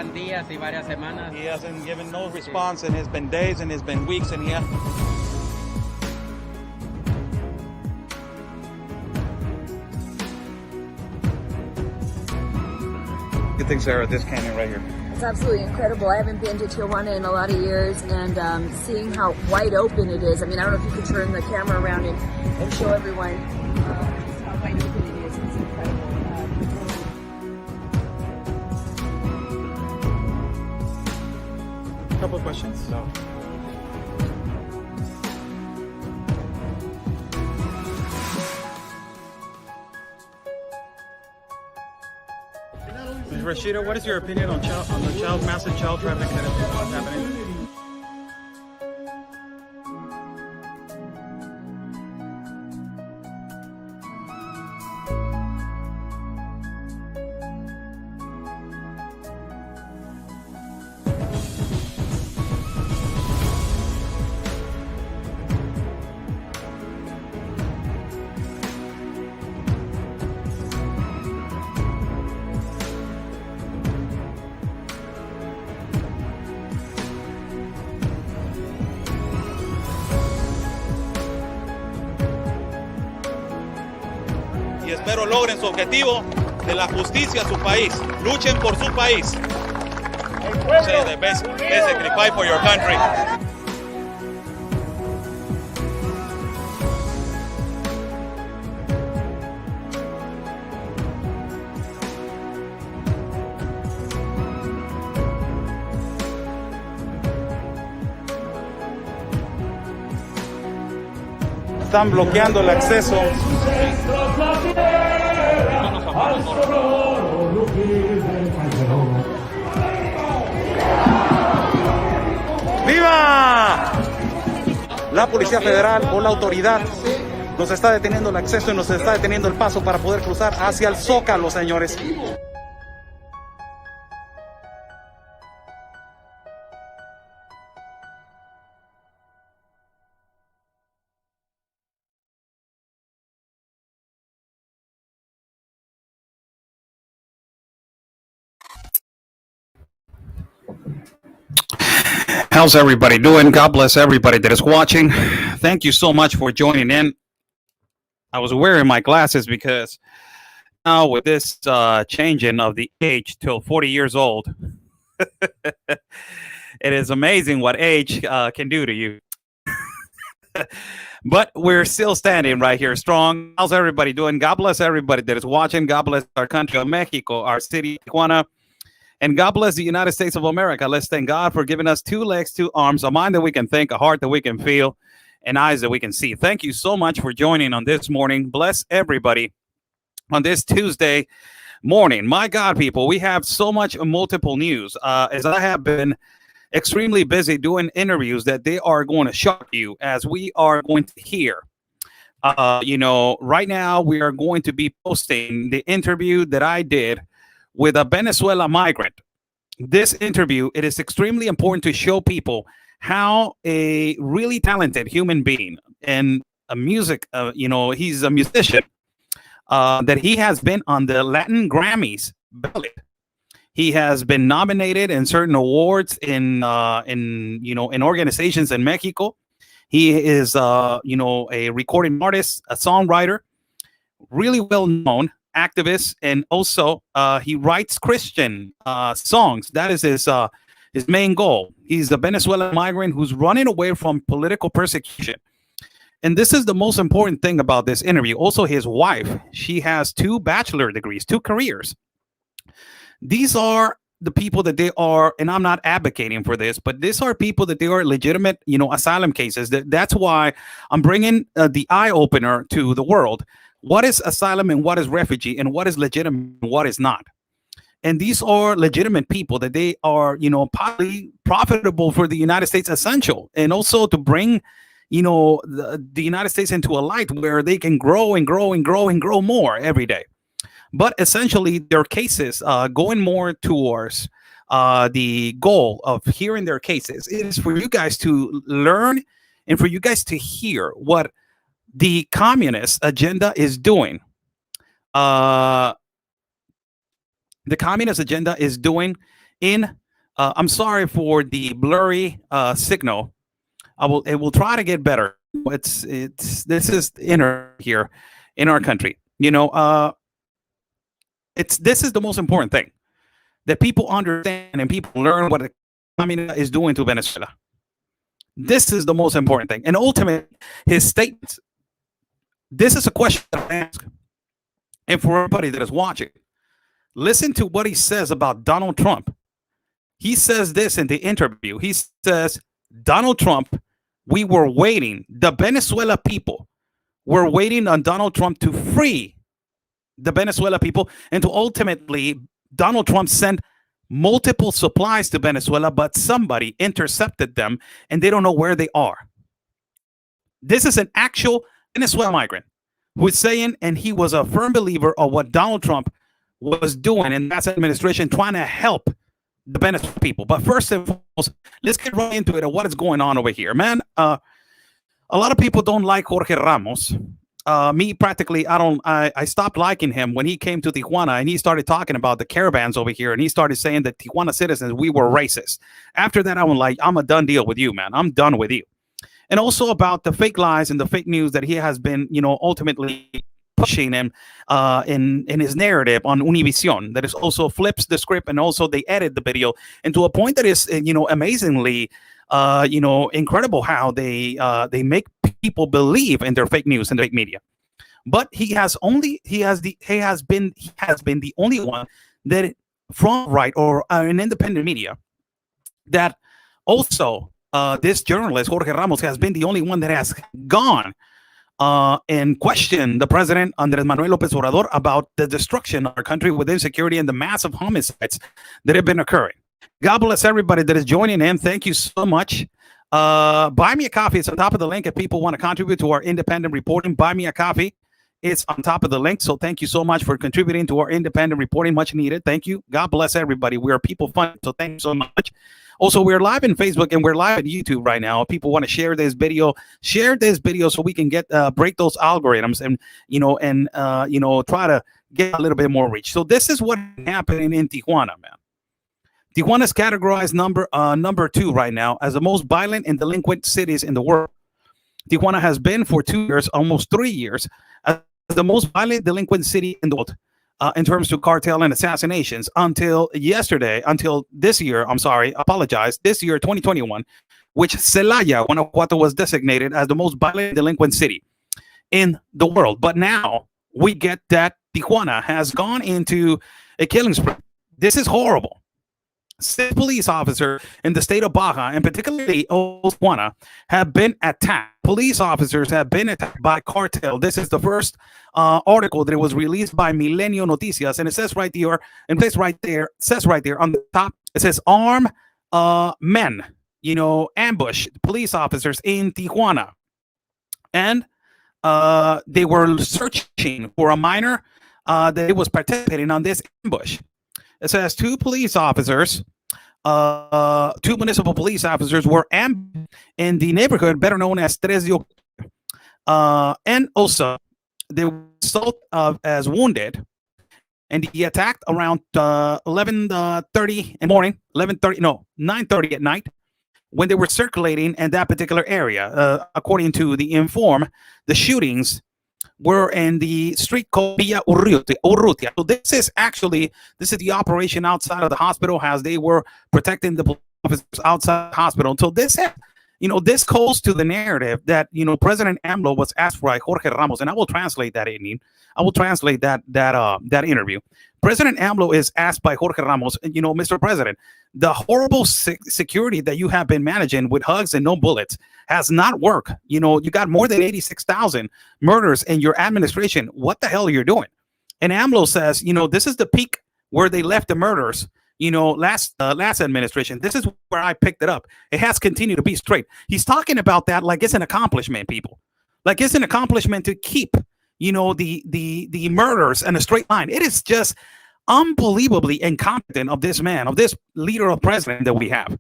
van días y varias semanas. He hasn't given no response, and it's been days, and it's been weeks, and he What do you think, Sarah, of this canyon right here? It's absolutely incredible. I haven't been to Tijuana in a lot of years, and seeing how wide open it is. I mean, I don't know if you could turn the camera around and show everyone just how wide open it is. It's incredible. A couple of questions. So. Rashida, what is your opinion on the massive child trafficking that is happening? Y espero logren su objetivo de la justicia a su país. Luchen por su país. Say the best sacrifice for your country. Están bloqueando el acceso. ¡Viva! La Policía Federal o la autoridad nos está deteniendo el acceso y nos está deteniendo el paso para poder cruzar hacia el Zócalo, señores. How's everybody doing? God bless everybody that is watching. Thank you so much for joining in. I was wearing my glasses because now with this changing of the age till 40 years old, it is amazing what age can do to you. But we're still standing right here strong. How's everybody doing? God bless everybody that is watching. God bless our country of Mexico, our city, Tijuana. And God bless the United States of America. Let's thank God for giving us 2 legs, 2 arms, a mind that we can think, a heart that we can feel, and eyes that we can see. Thank you so much for joining on this morning. Bless everybody on this Tuesday morning. My God, people, we have so much multiple news. As I have been extremely busy doing interviews that they are going to shock you as we are going to hear. Right now we are going to be posting the interview that I did with a Venezuela migrant. This interview, it is extremely important to show people how a really talented human being and a music, he's a musician, that he has been on the Latin Grammys ballot. He has been nominated in certain awards in organizations in Mexico. He is, a recording artist, a songwriter, really well known activist, and also he writes Christian songs. That is his main goal. He's a Venezuelan migrant who's running away from political persecution. And this is the most important thing about this interview. Also, his wife, she has 2 bachelor degrees, 2 careers. These are the people that they are, and I'm not advocating for this, but these are people that they are legitimate, asylum cases. That's why I'm bringing the eye opener to the world. What is asylum and what is refugee and what is legitimate and what is not? And these are legitimate people that they are, probably profitable for the United States, essential, and also to bring, the United States into a light where they can grow and grow and grow and grow more every day. But essentially, their cases going more towards the goal of hearing their cases. It is for you guys to learn and for you guys to hear what the communist agenda is doing. The communist agenda is doing in. I'm sorry for the blurry signal. It will try to get better. This is inner here in our country. This is the most important thing, that people understand and people learn what the communist is doing to Venezuela. This is the most important thing. And ultimately, his statements. This is a question that I ask. And for everybody that is watching, listen to what he says about Donald Trump. He says this in the interview. He says, Donald Trump, we were waiting. The Venezuela people were waiting on Donald Trump to free the Venezuela people and to ultimately Donald Trump sent multiple supplies to Venezuela, but somebody intercepted them and they don't know where they are. This is an actual Venezuelan migrant who is saying, and he was a firm believer of what Donald Trump was doing in that administration, trying to help the Venezuelan people. But first and foremost, let's get right into it of what is going on over here, man. A lot of people don't like Jorge Ramos. Me, practically, I stopped liking him when he came to Tijuana and he started talking about the caravans over here and he started saying that Tijuana citizens, we were racist. After that, I was like, I'm a done deal with you, man. I'm done with you. And also about the fake lies and the fake news that he has been, ultimately pushing him in his narrative on Univision. That is also flips the script and also they edit the video and to a point that is, amazingly, incredible how they make people believe in their fake news and fake media. But he has been the only one that from right or an independent media that also this journalist Jorge Ramos has been the only one that has gone and questioned the president Andrés Manuel López Obrador about the destruction of our country with insecurity and the massive homicides that have been occurring. God bless everybody that is joining in. Thank you so much. Buy me a coffee. It's on top of the link. If people want to contribute to our independent reporting, buy me a coffee. It's on top of the link. So thank you so much for contributing to our independent reporting. Much needed. Thank you. God bless everybody. We are people fun. So thank you so much. Also, we're live in Facebook and we're live on YouTube right now. If people want to share this video so we can get break those algorithms and try to get a little bit more reach. So this is what happening in Tijuana, man. Tijuana is categorized number 2 right now as the most violent and delinquent cities in the world. Tijuana has been for 2 years, almost 3 years, as the most violent delinquent city in the world in terms of cartel and assassinations until this year, this year, 2021, which Celaya, Guanajuato, was designated as the most violent delinquent city in the world. But now we get that Tijuana has gone into a killing spree. This is horrible. 6 police officers in the state of Baja, and particularly Tijuana, have been attacked. Police officers have been attacked by Cartel. This is the first article that was released by Milenio Noticias, and it says right there, on the top, it says armed men, ambush police officers in Tijuana, and they were searching for a minor that was participating on this ambush. It says 2 police officers, 2 municipal police officers were ambushed in the neighborhood better known as Tres de Octubre. And also, they were assaulted as wounded. And he attacked around 11:30 in the morning, 9:30 at night, when they were circulating in that particular area. According to the Inform, the shootings were in the street called Villa Urrutia. So this is the operation outside of the hospital, as they were protecting the officers outside the hospital. So this goes to the narrative that, President AMLO was asked by Jorge Ramos, and I will translate that that interview. President AMLO is asked by Jorge Ramos, Mr. President, the horrible security that you have been managing with hugs and no bullets has not worked. You got more than 86,000 murders in your administration. What the hell are you doing? And AMLO says, this is the peak where they left the murders, last administration. This is where I picked it up. It has continued to be straight. He's talking about that like it's an accomplishment, people. Like it's an accomplishment to keep, the murders in a straight line. It is just unbelievably incompetent of this man, of this leader of president that we have.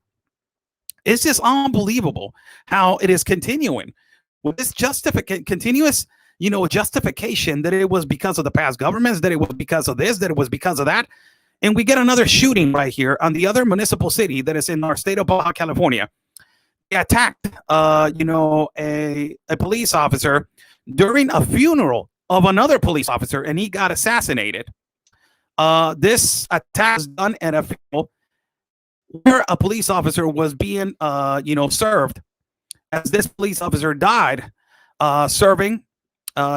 It's just unbelievable how it is continuing with this continuous, justification that it was because of the past governments, that it was because of this, that it was because of that. And we get another shooting right here on the other municipal city that is in our state of Baja California. They attacked, a police officer during a funeral of another police officer, and he got assassinated. This attack was done at a funeral where a police officer was being, served. As this police officer died serving,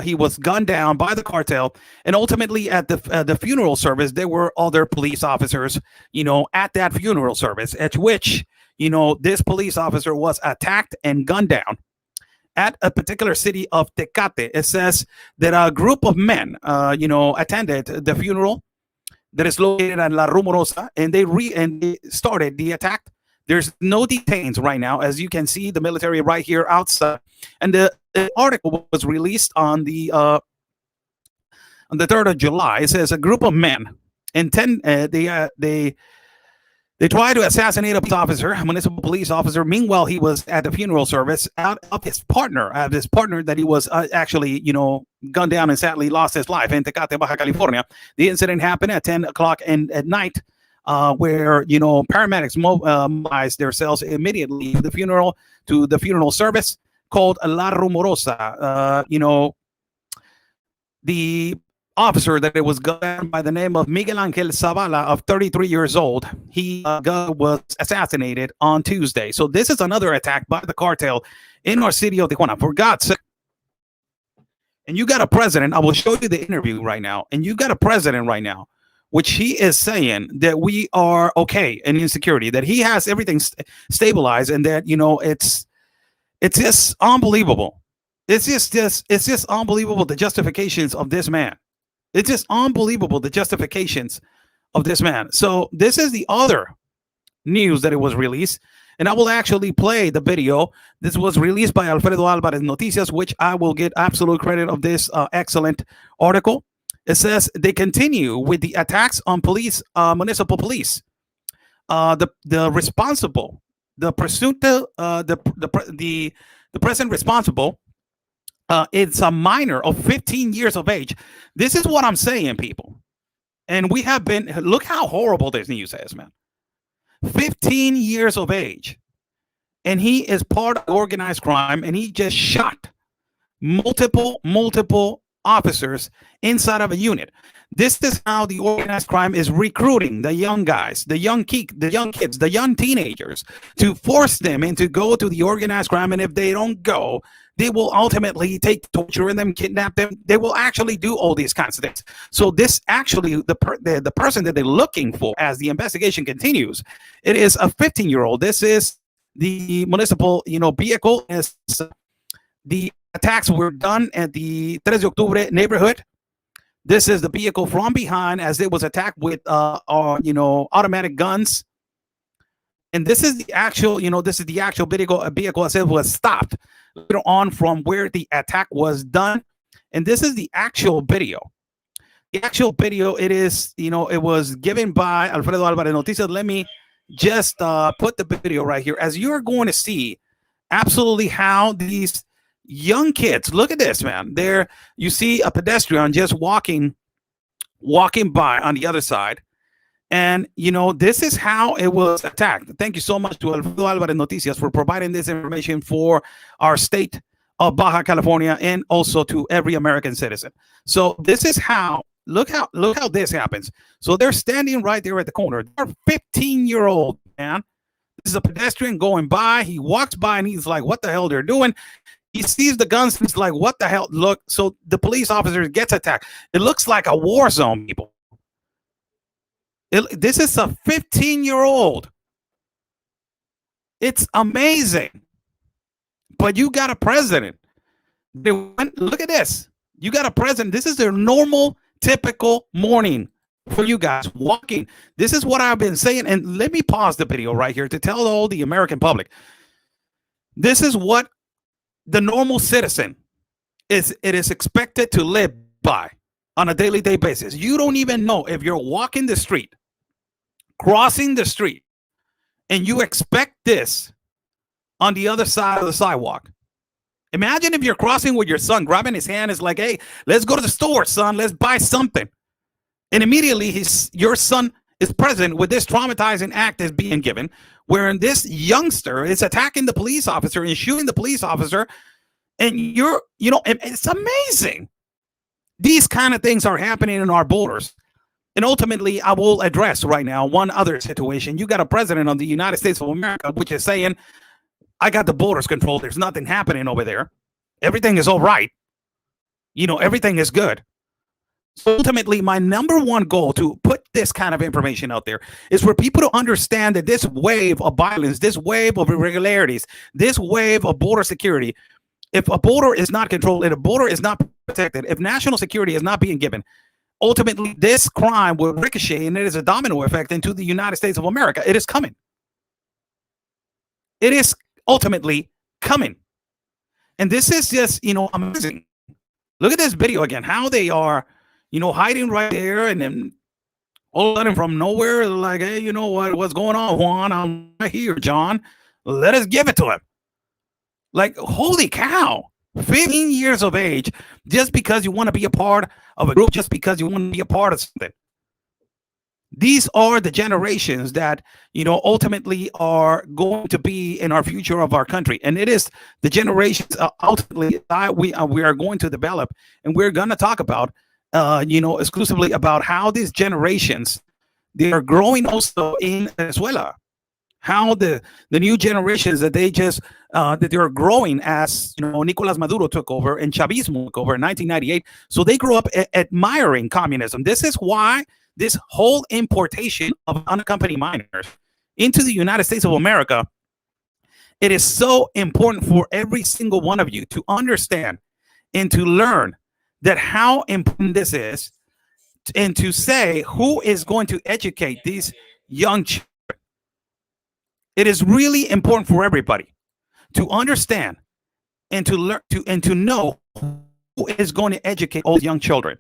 he was gunned down by the cartel, and ultimately at the funeral service, there were other police officers, at that funeral service, at which, this police officer was attacked and gunned down at a particular city of Tecate. It says that a group of men, attended the funeral that is located at La Rumorosa, and they started the attack. There's no detains right now. As you can see, the military right here outside. And the article was released on the 3rd of July. It says a group of men they tried to assassinate a police officer, a municipal police officer. Meanwhile, he was at the funeral service out of his partner that he was actually, gunned down and sadly lost his life in Tecate, Baja California. The incident happened at 10 o'clock at night. Where paramedics mobilized themselves immediately to the funeral service called La Rumorosa. The officer that it was gunned by the name of Miguel Angel Zavala, of 33 years old, he was assassinated on Tuesday. So this is another attack by the cartel in our city of Tijuana. For God's sake. And you got a president. I will show you the interview right now. And you got a president right now, which he is saying that we are okay in insecurity, that he has everything stabilized, and that, it's just unbelievable. It's just unbelievable, the justifications of this man. It's just unbelievable, the justifications of this man. So this is the other news that it was released, and I will actually play the video. This was released by Alfredo Alvarez Noticias, which I will get absolute credit of this excellent article. It says they continue with the attacks on police, municipal police. The responsible, the presumptive, the present responsible, it's a minor of 15 years of age. This is what I'm saying, people. And we have been. Look how horrible this news is, man. 15 years of age, and he is part of organized crime, and he just shot multiple officers inside of a unit. This is how the organized crime is recruiting the young guys, the young kids, the young teenagers, to force them into go to the organized crime. And if they don't go, they will ultimately take torture and them, kidnap them. They will actually do all these kinds of things. So this actually, the person that they're looking for, as the investigation continues, it is a 15-year-old. This is the municipal, vehicle. Is the attacks were done at the 3 de Octubre neighborhood. This is the vehicle from behind, as it was attacked with, automatic guns. And this is the actual, vehicle as it was stopped later on from where the attack was done. And this is the actual video. The actual video, it is, it was given by Alfredo Alvarez Noticias. Let me just put the video right here, as you're going to see absolutely how these young kids, look at this, man. There you see a pedestrian just walking by on the other side. And, this is how it was attacked. Thank you so much to Alfredo Alvarez Noticias for providing this information for our state of Baja California, and also to every American citizen. So this is how, look how this happens. So they're standing right there at the corner. They're 15-year-old, man. This is a pedestrian going by. He walks by and he's like, what the hell they're doing? He sees the guns. He's like, what the hell? Look, so the police officer gets attacked. It looks like a war zone, people. This is a 15-year-old. It's amazing. But you got a president. Look at this. You got a president. This is their normal, typical morning for you guys walking. This is what I've been saying. And let me pause the video right here to tell all the American public. This is what the normal citizen is expected to live by on a daily basis. You don't even know if you're walking the street, crossing the street, and you expect this on the other side of the sidewalk. Imagine if you're crossing with your son, grabbing his hand, is like, hey, let's go to the store, son, let's buy something. And immediately your son is present with this traumatizing act is being given, wherein this youngster is attacking the police officer and shooting the police officer, and it's amazing. These kind of things are happening in our borders. And ultimately, I will address right now one other situation. You got a president of the United States of America, which is saying, I got the borders controlled. There's nothing happening over there. Everything is all right. Everything is good. So ultimately, my number one goal to put this kind of information out there is for people to understand that this wave of violence, this wave of irregularities, this wave of border security, if a border is not controlled, if a border is not protected, if national security is not being given, ultimately this crime will ricochet, and it is a domino effect into the United States of America. It is coming. It is ultimately coming. And this is just, amazing. Look at this video again, how they are, hiding right there, and then all of a sudden from nowhere, like, hey, you know what's going on, Juan? I'm right here, John. Let us give it to him. Like, holy cow. 15 years of age, just because you want to be a part of a group, just because you want to be a part of something. These are the generations that, ultimately are going to be in our future of our country. And it is the generations ultimately that we are going to develop. And we're going to talk about, exclusively about how these generations, they are growing also in Venezuela. How the new generations that that they're growing as, Nicolas Maduro took over and Chavismo took over in 1998. So they grew up admiring communism. This is why this whole importation of unaccompanied minors into the United States of America, it is so important for every single one of you to understand and to learn that how important this is, and to say who is going to educate these young children. It is really important for everybody to understand and to learn to know who is going to educate all young children.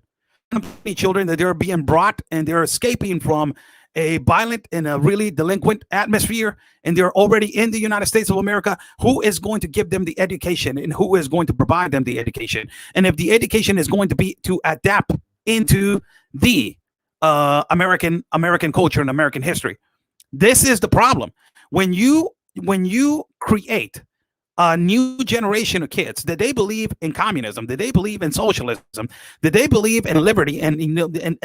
Children that they're being brought and they're escaping from a violent and a really delinquent atmosphere, and they're already in the United States of America. Who is going to give them the education, and who is going to provide them the education? And if the education is going to be to adapt into the American culture and American history, this is the problem. When you create a new generation of kids that they believe in communism, that they believe in socialism, that they believe in liberty and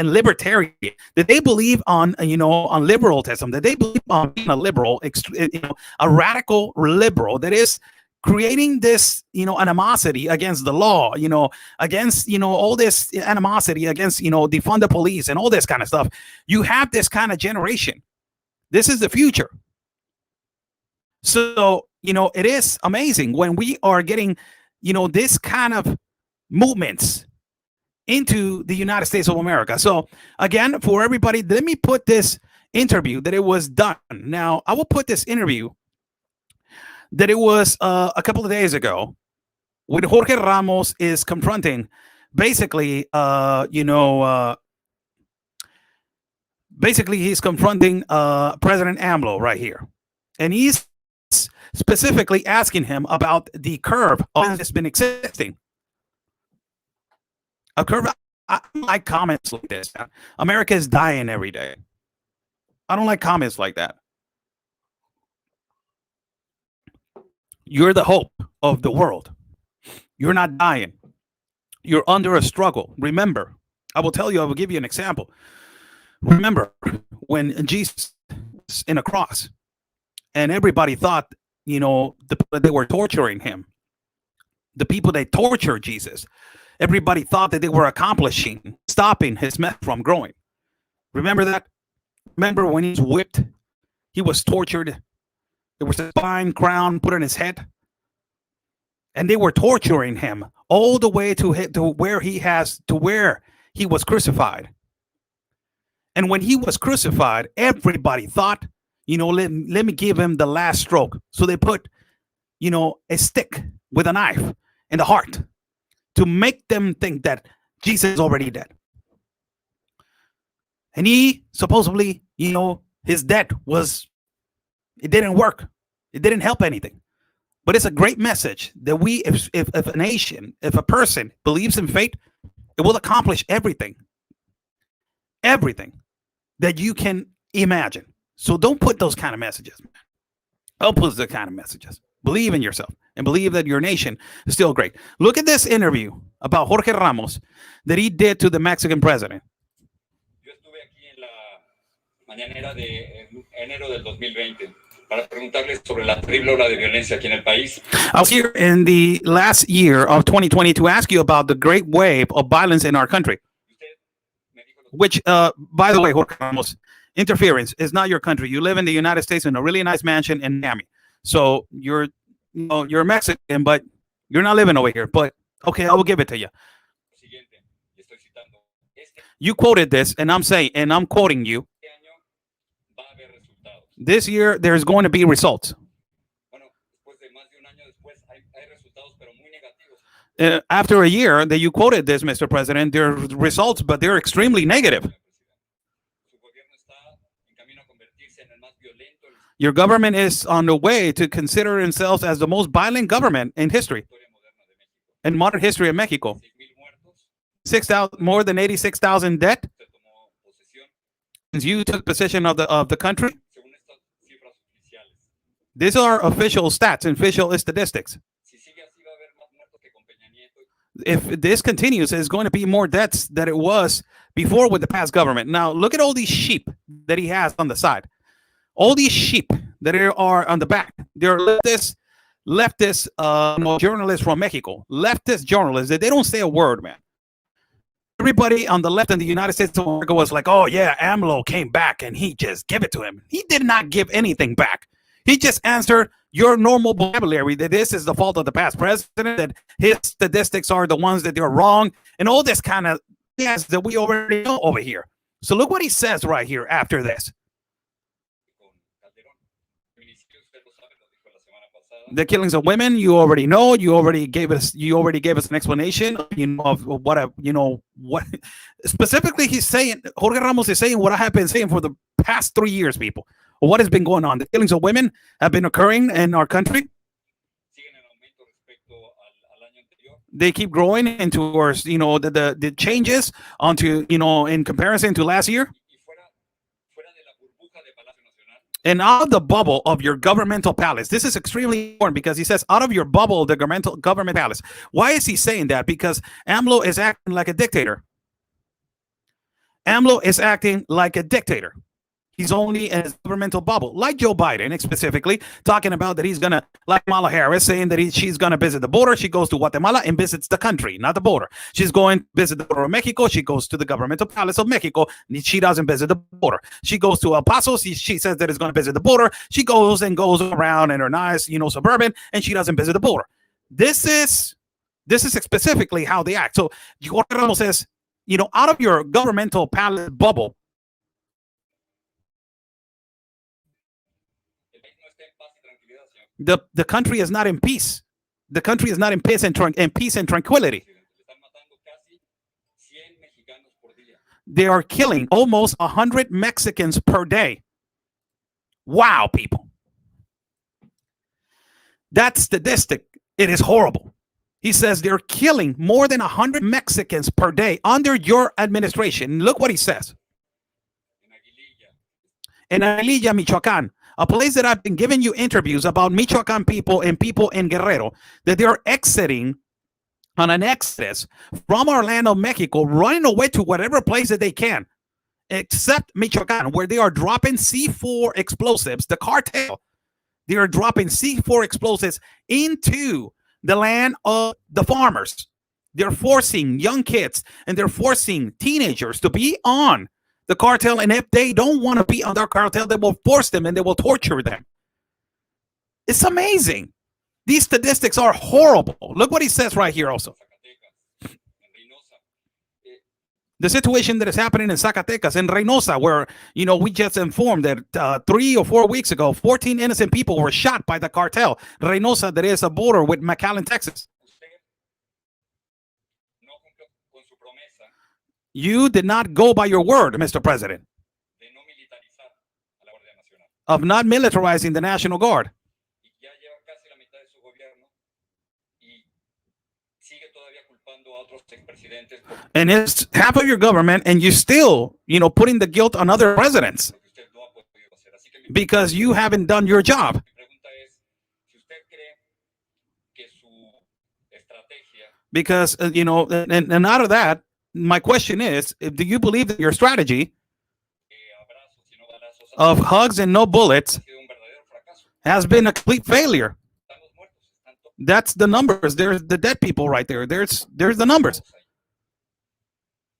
libertarian, that they believe on liberalism, that they believe on being a liberal, a radical liberal that is creating this animosity against the law, against all this animosity against defund the police and all this kind of stuff. You have this kind of generation. This is the future. So, it is amazing when we are getting, this kind of movements into the United States of America. So, again, for everybody, let me put this interview that it was done. Now, I will put this interview that it was a couple of days ago when Jorge Ramos is confronting basically, he's confronting President AMLO right here. And he's specifically asking him about the curve that's been existing. A curve. I don't like comments like this. America is dying every day. I don't like comments like that. You're the hope of the world. You're not dying. You're under a struggle. Remember, I will give you an example. Remember when Jesus was in a cross and everybody thought, they were torturing him. The people that tortured Jesus, everybody thought that they were stopping his meth from growing. Remember that? Remember when he was whipped? He was tortured. There was a spine crown put on his head. And they were torturing him all the way to where he was crucified. And when he was crucified, everybody thought, let me give him the last stroke. So they put, a stick with a knife in the heart to make them think that Jesus is already dead. And he supposedly, his death it didn't work. It didn't help anything. But it's a great message that if a nation, if a person believes in faith, it will accomplish everything. Everything that you can Imagine. So don't put those kind of messages. Don't put those kind of messages. Believe in yourself and believe that your nation is still great. Look at this interview about Jorge Ramos that he did to the Mexican president. Yo estuve aquí en la mañanera de enero del 2020 para preguntarles sobre la terrible ola de violencia aquí en el país. I was here in the last year of 2020 to ask you about the great wave of violence in our country. Which, by the way, Jorge Ramos, interference is not your country. You live in the United States in a really nice mansion in Miami. So you're Mexican, but you're not living over here. But okay, I will give it to you. You quoted this, and I'm quoting you. This year, there's going to be results. After a year that you quoted this, Mr. President, there are results, but they're extremely negative. Your government is on the way to consider themselves as the most violent government in history, in modern history of Mexico. 6,000, more than 86,000 dead since you took possession of the country. These are official stats and official statistics. If this continues, there's going to be more deaths than it was before with the past government. Now, look at all these sheep that he has on the side. All these sheep that are on the back. They're leftist journalists from Mexico. Leftist journalists. They don't say a word, man. Everybody on the left in the United States of America was like, oh, yeah, AMLO came back and he just gave it to him. He did not give anything back. He just answered your normal vocabulary that this is the fault of the past president, that his statistics are the ones that they're wrong, and all this kind of yes that we already know over here. So look what he says right here after this. The killings of women, you already know. You already gave us an explanation. Of what specifically he's saying. Jorge Ramos is saying what I have been saying for the past 3 years, people. What has been going on? The killings of women have been occurring in our country. They keep growing into the changes onto in comparison to last year. And out of the bubble of your governmental palace. This is extremely important because he says out of your bubble, the government palace. Why is he saying that? Because AMLO is acting like a dictator. AMLO is acting like a dictator. He's only in his governmental bubble, like Joe Biden, specifically talking about that he's going to, like Kamala Harris, saying that she's going to visit the border. She goes to Guatemala and visits the country, not the border. She's going to visit the border of Mexico. She goes to the governmental palace of Mexico. She doesn't visit the border. She goes to El Paso. She says that it's going to visit the border. She goes around in her nice, suburban, and she doesn't visit the border. This is specifically how they act. So Jorge Ramos says, out of your governmental palace bubble, the country is not in peace. The country is not in peace and tranquility. They are killing almost 100 Mexicans per day. Wow, people. That statistic, it is horrible. He says they're killing more than 100 Mexicans per day under your administration. Look what he says. In Aguililla, Michoacán, a place that I've been giving you interviews about Michoacan people and people in Guerrero, that they're exiting on an exodus from our land of Mexico, running away to whatever place that they can, except Michoacan, where they are dropping C4 explosives. The cartel, they are dropping C4 explosives into the land of the farmers. They're forcing young kids and they're forcing teenagers to be on the cartel, and if they don't want to be on their cartel, they will force them and they will torture them. It's amazing. These statistics are horrible. Look what he says right here also. The situation that is happening in Zacatecas, in Reynosa, where, we just informed that 3 or 4 weeks ago, 14 innocent people were shot by the cartel. Reynosa, that is a border with McAllen, Texas. You did not go by your word, Mr. President, of not militarizing the National Guard. And it's half of your government, and you still, putting the guilt on other presidents because you haven't done your job. Mi pregunta es, si usted cree que su estrategia Because, and out of that, my question is, do you believe that your strategy abrazos y no balazos of hugs and no bullets ha sido un verdadero fracaso? has been a complete failure? Están los muertos, están todos That's the numbers. There's the dead people right there. There's the numbers. ahí.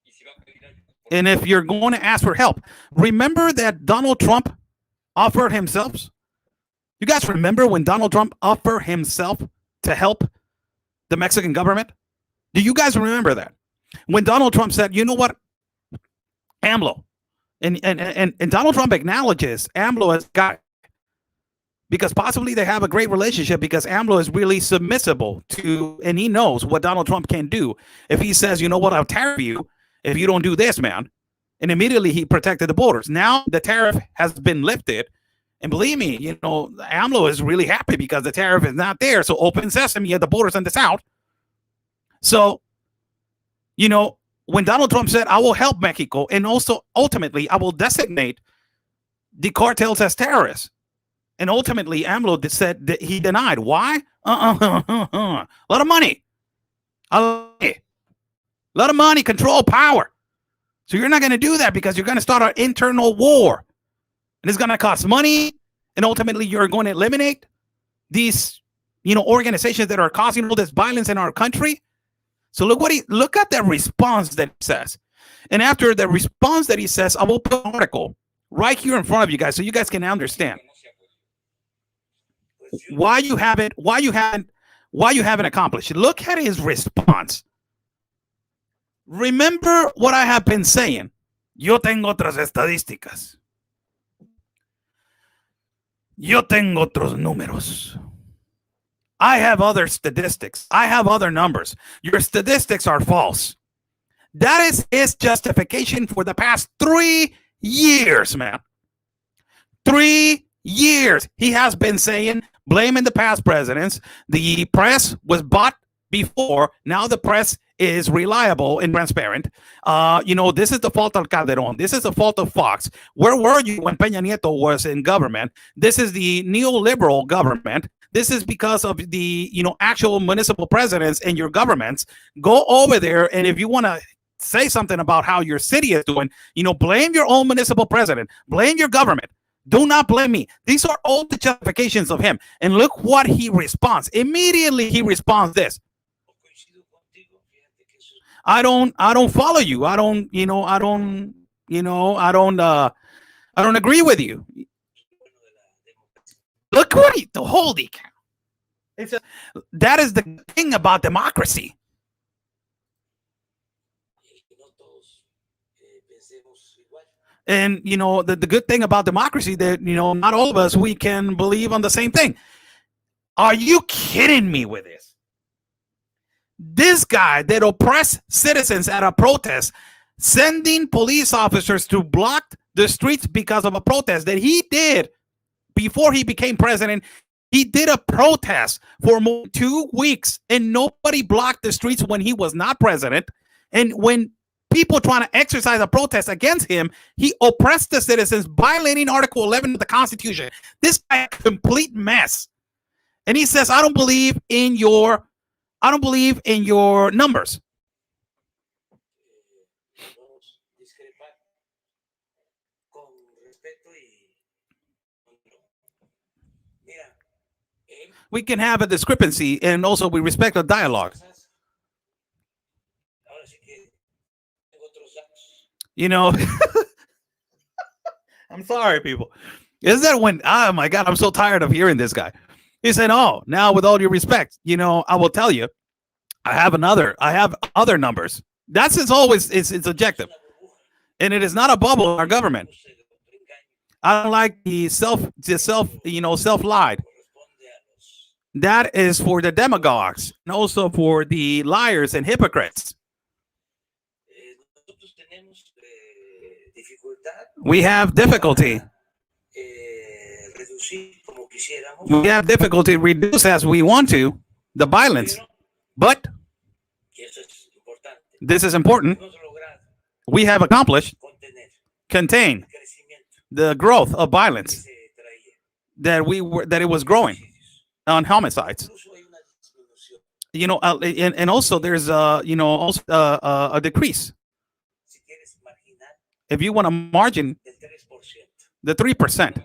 Y si va a pedir ayuda, ¿por And if you're going to ask for help, remember that Donald Trump offered himself. You guys remember when Donald Trump offered himself to help the Mexican government? Do you guys remember that? When Donald Trump said, you know what, AMLO, and Donald Trump acknowledges AMLO as guy, because possibly they have a great relationship, because AMLO is really submissive to, and he knows what Donald Trump can do. If he says, you know what, I'll tariff you if you don't do this, man. And immediately he protected the borders. Now the tariff has been lifted. And believe me, AMLO is really happy because the tariff is not there. So open sesame at the borders in the South. So, when Donald Trump said, I will help Mexico, and also ultimately I will designate the cartels as terrorists. And ultimately AMLO said that he denied. Why? A lot of money. A lot of money, control, power. So you're not going to do that because you're going to start an internal war. And it's going to cost money. And ultimately you're going to eliminate these, organizations that are causing all this violence in our country. So look at the response that he says. And after the response that he says, I will put an article right here in front of you guys so you guys can understand qué no se ha podido? why you haven't accomplished. Look at his response. Remember what I have been saying. Yo tengo otras estadísticas. Yo tengo otros números. I have other statistics. I have other numbers. Your statistics are false. That is his justification for the past 3 years, man. 3 years. He has been saying, blaming the past presidents. The press was bought before. Now the press is reliable and transparent. This is the fault of Calderon. This is the fault of Fox. Where were you when Peña Nieto was in government? This is the neoliberal government. This is because of the, actual municipal presidents and your governments. Go over there, and if you want to say something about how your city is doing, blame your own municipal president. Blame your government. Do not blame me. These are all the justifications of him. And look what he responds. Immediately he responds this. I don't follow you. I don't agree with you. Look what holy cow. That is the thing about democracy. And the good thing about democracy that not all of us, we can believe on the same thing. Are you kidding me with this? This guy that oppressed citizens at a protest, sending police officers to block the streets because of a protest that he did before he became president. He did a protest for more than 2 weeks, and nobody blocked the streets when he was not president. And when people trying to exercise a protest against him, he oppressed the citizens, violating Article 11 of the Constitution. This guy, a complete mess. And he says, I don't believe in your numbers. We can have a discrepancy, and also we respect the dialogue. I'm sorry, people. Is that when, oh my God, I'm so tired of hearing this guy. He said, oh, now with all due respect, I will tell you, I have other numbers. That's it's objective. And it is not a bubble in our government. I don't like the self-lied. That is for the demagogues and also for the liars and hypocrites. We have difficulty. We have difficulty reduce as we want to the violence, but this is important. We have accomplished contain the growth of violence, that it was growing on homicides. And also there's a decrease. If you want a margin, the 3%,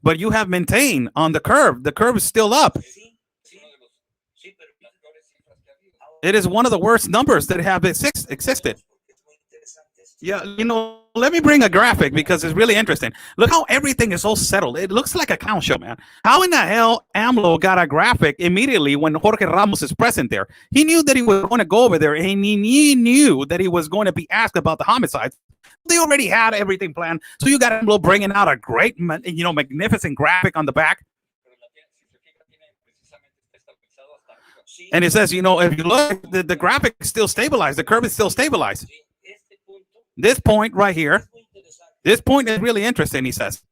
but you have maintained on the curve. The curve is still up. It is one of the worst numbers that have existed. Yeah, let me bring a graphic because it's really interesting. Look how everything is so settled. It looks like a count show, man. How in the hell AMLO got a graphic immediately when Jorge Ramos is present there? He knew that he was going to go over there, and he knew that he was going to be asked about the homicides. They already had everything planned. So you got AMLO bringing out a great, magnificent graphic on the back. And it says, if you look, the graphic is still stabilized. The curve is still stabilized. This point right here, this point is really interesting, he says.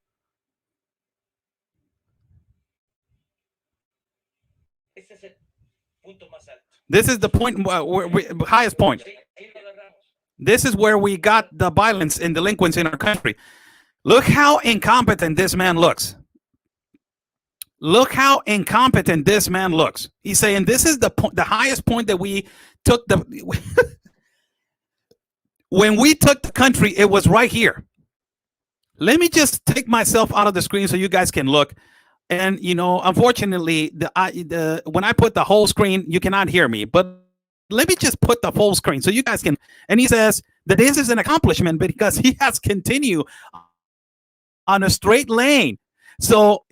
This is the point, highest point. This is where we got the violence and delinquency in our country. Look how incompetent this man looks. Look how incompetent this man looks. He's saying this is the highest point that we took when we took the country, it was right here. Let me just take myself out of the screen so you guys can look. And unfortunately, when I put the whole screen, you cannot hear me. But let me just put the full screen so you guys can. And he says that this is an accomplishment because he has continued on a straight lane. So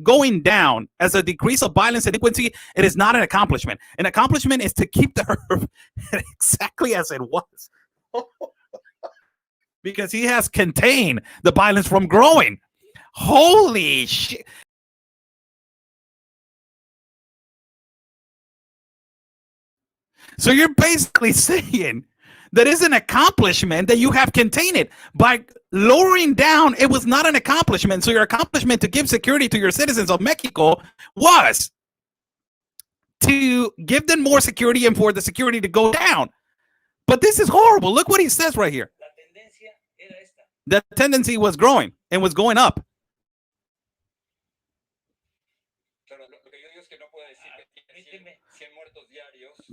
going down as a decrease of violence and delinquency, it is not an accomplishment. An accomplishment is to keep the curve exactly as it was. Because he has contained the violence from growing. Holy shit. So you're basically saying that is an accomplishment that you have contained it by lowering down. It was not an accomplishment. So your accomplishment to give security to your citizens of Mexico was to give them more security and for the security to go down. But this is horrible. Look what he says right here. The tendency was growing and was going up.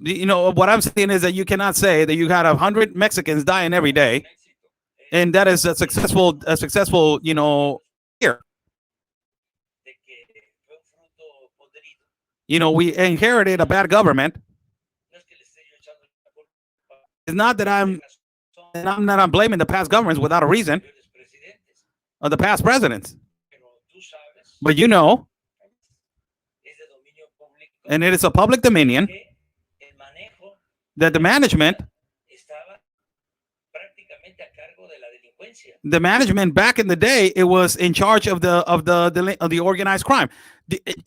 What I'm saying is that you cannot say that you had 100 Mexicans dying every day, and that is a successful, year. We inherited a bad government. It's not that I'm blaming the past governments without a reason, or the past presidents. But and it is a public dominion that the management back in the day, it was in charge of the organized crime.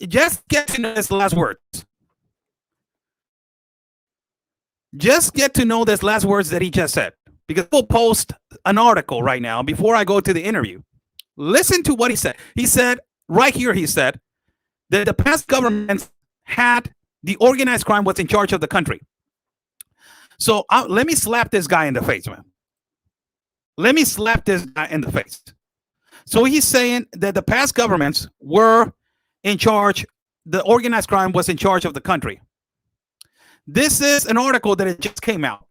Just get to know this last words. Just get to know this last words that he just said, because we'll post an article right now before I go to the interview. Listen to what he said. He said right here, he said that the past governments had the organized crime was in charge of the country. So let me slap this guy in the face, man. Let me slap this guy in the face. So he's saying that the past governments were in charge. The organized crime was in charge of the country. This is an article that it just came out.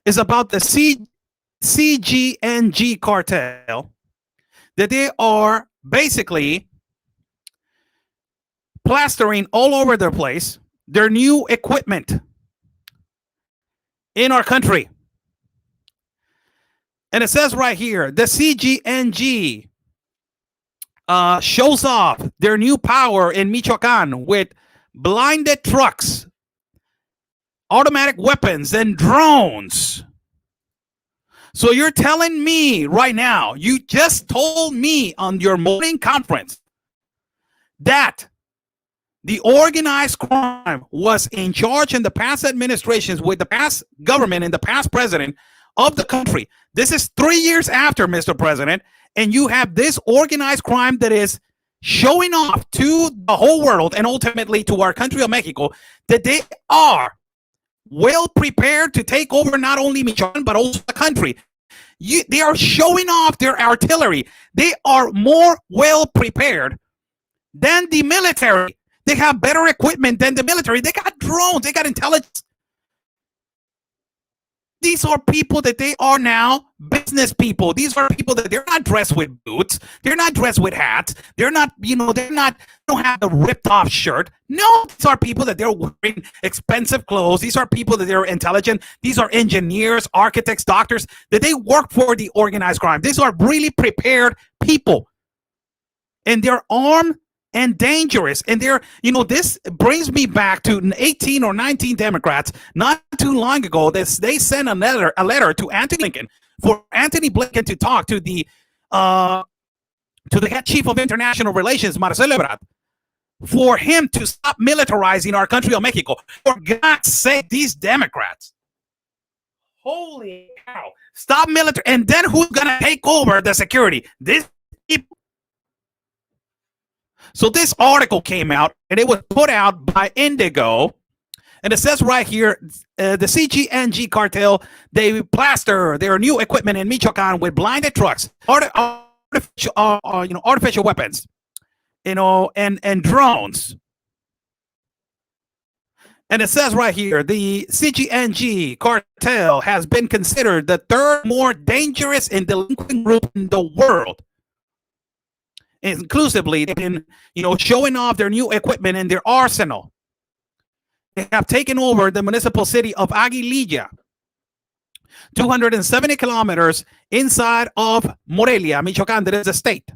It's about the CGNG cartel, that they are basically plastering all over their place their new equipment in our country. And it says right here, the CGNG shows off their new power in Michoacan with blinded trucks, automatic weapons, and drones. So you're telling me right now, you just told me on your morning conference that the organized crime was in charge in the past administrations with the past government and the past president of the country. This is 3 years after, Mr. President, and you have this organized crime that is showing off to the whole world and ultimately to our country of Mexico that they are well prepared to take over not only Michoacan but also the country. They are showing off their artillery. They are more well prepared than the military. They have better equipment than the military. They got drones. They got intelligence. These are people that they are now business people. These are people that they're not dressed with boots. They're not dressed with hats. They're not, don't have a ripped off shirt. No, these are people that they're wearing expensive clothes. These are people that they're intelligent. These are engineers, architects, doctors, that they work for the organized crime. These are really prepared people. And they're armed and dangerous. And they're, this brings me back to 18 or 19 Democrats not too long ago. They sent a letter to Anthony Blinken for Anthony Blinken to talk to the head chief of international relations, Marcelo Ebrard, for him to stop militarizing our country of Mexico. For God's sake, these Democrats. Holy cow. Stop military. And then who's going to take over the security? This people. So this article came out, and it was put out by Indigo, and it says right here, the CGNG cartel, they plaster their new equipment in Michoacan with blinded trucks, artificial weapons, and drones. And it says right here, the CGNG cartel has been considered the third more dangerous and delinquent group in the world. Inclusively, they've been, showing off their new equipment and their arsenal. They have taken over the municipal city of Aguililla, 270 kilometers inside of Morelia, Michoacan. That is a state.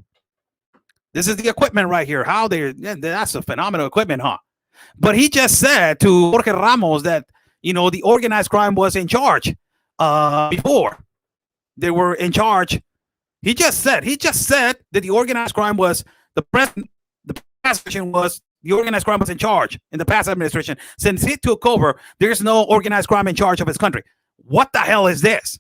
This is the equipment right here. That's a phenomenal equipment, huh? But he just said to Jorge Ramos that, the organized crime was in charge before. They were in charge. He just said that the organized crime was the past administration was the organized crime was in charge in the past administration. Since he took over, there's no organized crime in charge of his country. What the hell is this?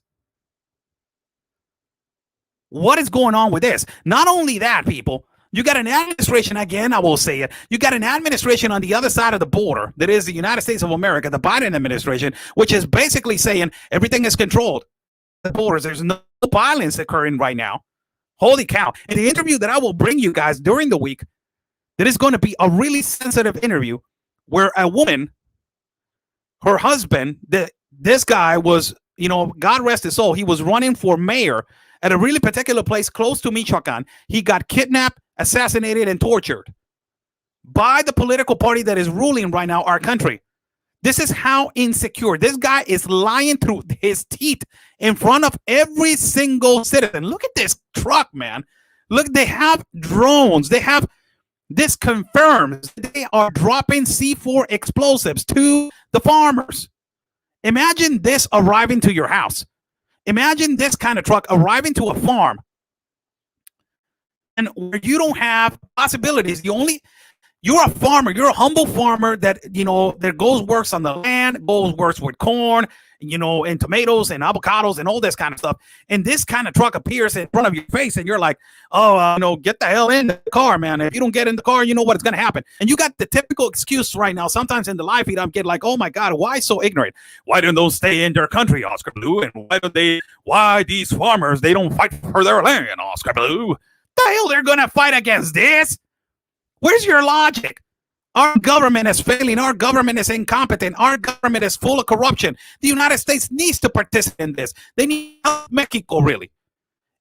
What is going on with this? Not only that, people, you got an administration, again, I will say it, you got an administration on the other side of the border, that is the United States of America, the Biden administration, which is basically saying everything is controlled. The borders, there's no violence occurring right now. Holy cow. In the interview that I will bring you guys during the week, that is going to be a really sensitive interview where a woman, her husband, this guy was, God rest his soul, he was running for mayor at a really particular place close to Michoacan. He got kidnapped, assassinated, and tortured by the political party that is ruling right now our country. This is how insecure. This guy is lying through his teeth in front of every single citizen. Look at this truck, man. Look, they have drones. This confirms they are dropping C4 explosives to the farmers. Imagine this arriving to your house. Imagine this kind of truck arriving to a farm. And where you don't have possibilities. You're a farmer. You're a humble farmer that, works on the land, works with corn, and tomatoes and avocados and all this kind of stuff. And this kind of truck appears in front of your face and you're like, get the hell in the car, man. If you don't get in the car, you know what's going to happen. And you got the typical excuse right now. Sometimes in the live feed, I'm getting like, oh my God, why so ignorant? Why don't they stay in their country, Oscar Blue? And why these farmers, they don't fight for their land, Oscar Blue? The hell they're going to fight against this? Where's your logic? Our government is failing. Our government is incompetent. Our government is full of corruption. The United States needs to participate in this. They need help Mexico, really.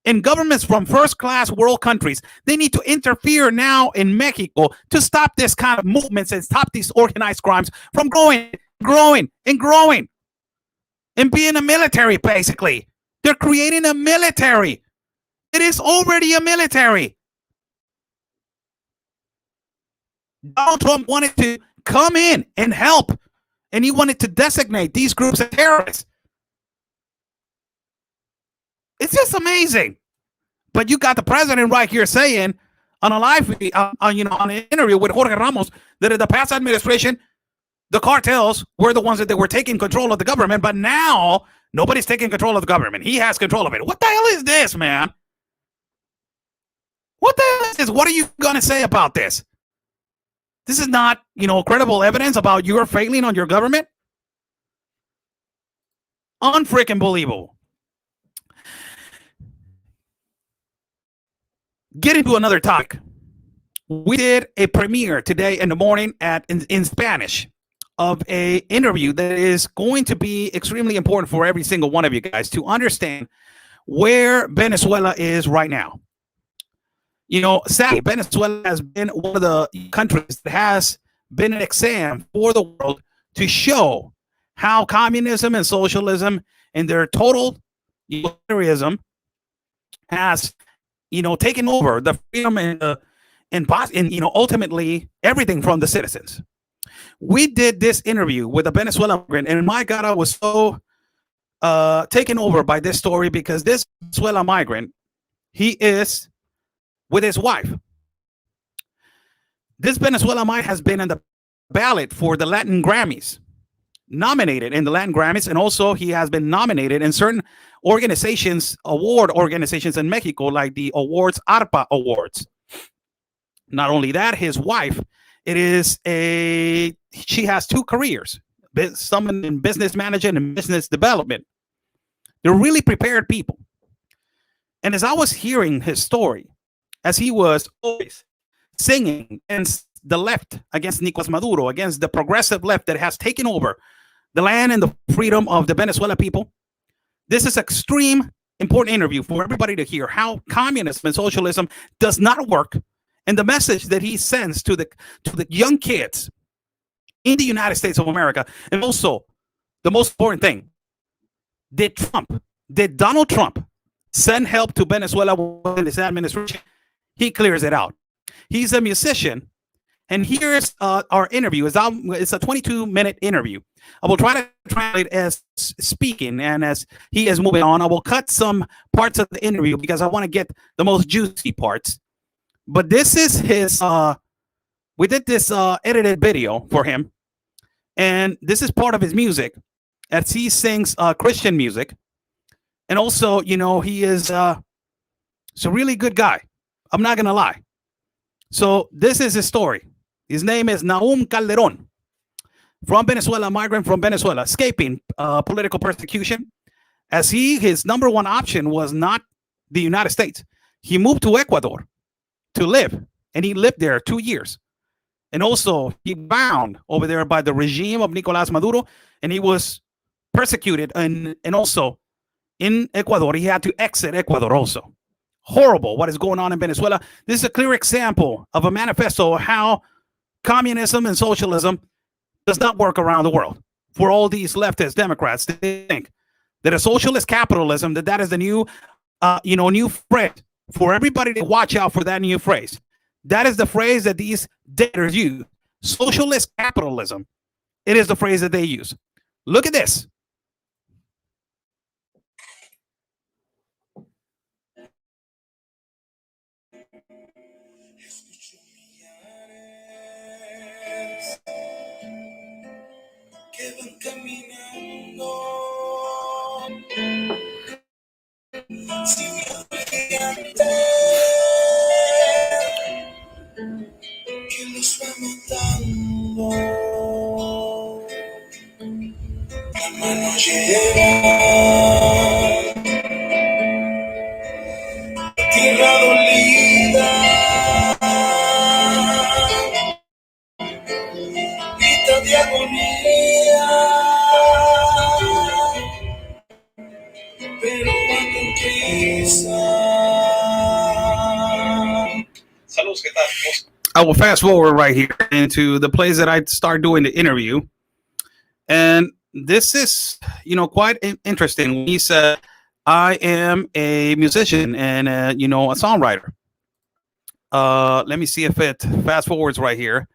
And governments from first-class world countries, they need to interfere now in Mexico to stop this kind of movements and stop these organized crimes from growing and being a military, basically. They're creating a military. It is already a military. Donald Trump wanted to come in and help, and he wanted to designate these groups as terrorists. It's just amazing. But you got the president right here saying on a live, on an interview with Jorge Ramos, that in the past administration, the cartels were the ones that they were taking control of the government, but now nobody's taking control of the government. He has control of it. What the hell is this, man? What the hell is this? What are you going to say about this? This is not, credible evidence about your failing on your government. Unfreaking believable. get into another topic. We did a premiere today in the morning in Spanish of a interview that is going to be extremely important for every single one of you guys to understand where Venezuela is right now. You know, sadly, Venezuela has been one of the countries that has been an exam for the world to show how communism and socialism and their total utilitarianism has, taken over the freedom and ultimately everything from the citizens. We did this interview with a Venezuelan migrant, and my God, I was so taken over by this story because this Venezuelan migrant, he is with his wife. This Venezuelan migrant has been in the ballot for the Latin Grammys, nominated in the Latin Grammys, and also he has been nominated in certain award organizations in Mexico, like the awards, ARPA Awards. Not only that, his wife, she has two careers, some in business management and business development. They're really prepared people. And as I was hearing his story, as he was always singing against the left, against Nicolás Maduro, against the progressive left that has taken over the land and the freedom of the Venezuela people, this is extreme important interview for everybody to hear how communism and socialism does not work, and the message that he sends to the young kids in the United States of America. And also, the most important thing, did Donald Trump send help to Venezuela in his administration? He clears it out. He's a musician, and here's our interview. It's a 22-minute interview. I will try to translate as speaking, and as he is moving on, I will cut some parts of the interview because I want to get the most juicy parts. But this is his, we did this edited video for him, and this is part of his music, as he sings Christian music. And also, he is a really good guy. I'm not going to lie. So this is his story. His name is Naum Calderon, from Venezuela, migrant from Venezuela, escaping political persecution. As his number one option was not the United States. He moved to Ecuador to live, and he lived there 2 years. And also, he bound over there by the regime of Nicolás Maduro, and he was persecuted. And also, in Ecuador, he had to exit Ecuador also. Horrible what is going on in Venezuela. This is a clear example of a manifesto of how communism and socialism does not work around the world. For all these leftist Democrats, they think that a socialist capitalism, that is the new, new phrase. For everybody to watch out for that new phrase. That is the phrase that these dictators use. Socialist capitalism. It is the phrase that they use. Look at this. Que los va matando, la mano lleva tierra dolida, grita de agonía, pero cuando empieza. Saludos, ¿qué tal? I will fast forward right here into the place that I start doing the interview. And this is, quite interesting. He said, I am a musician and, a songwriter. Let me see if it fast forwards right here.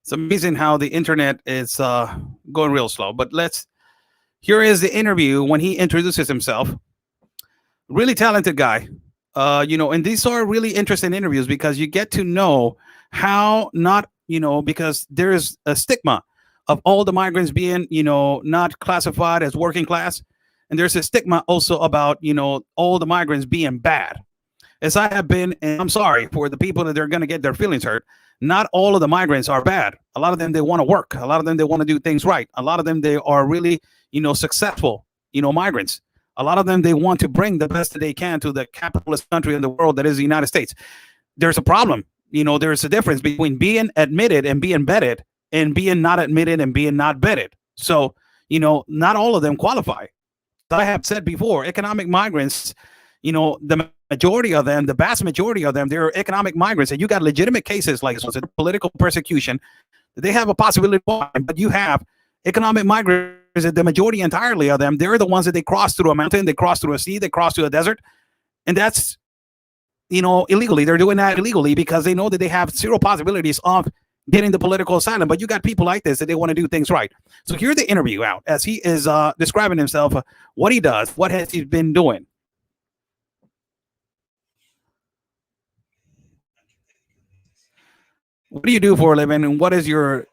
It's amazing how the internet is going real slow. But here is the interview when he introduces himself. Really talented guy. And these are really interesting interviews because you get to know how not, because there is a stigma of all the migrants being, not classified as working class. And there's a stigma also about, all the migrants being bad. As I have been, and I'm sorry for the people that they're going to get their feelings hurt. Not all of the migrants are bad. A lot of them, they want to work. A lot of them, they want to do things right. A lot of them, they are really, successful, migrants. A lot of them, they want to bring the best that they can to the capitalist country in the world that is the United States. there's a problem. There's a difference between being admitted and being vetted, and being not admitted and being not vetted. So, not all of them qualify. As I have said before, economic migrants, the majority of them, the vast majority of them, they're economic migrants. And you got legitimate cases like political persecution. They have a possibility, but you have economic migrants, the majority entirely of them, they're the ones that they cross through a mountain, they cross through a sea, they cross through a desert. And that's, illegally. They're doing that illegally because they know that they have zero possibilities of getting the political asylum. But you got people like this that they want to do things right. So here's the interview out as he is describing himself, what he does, what has he been doing. What do you do for a living, and what is your,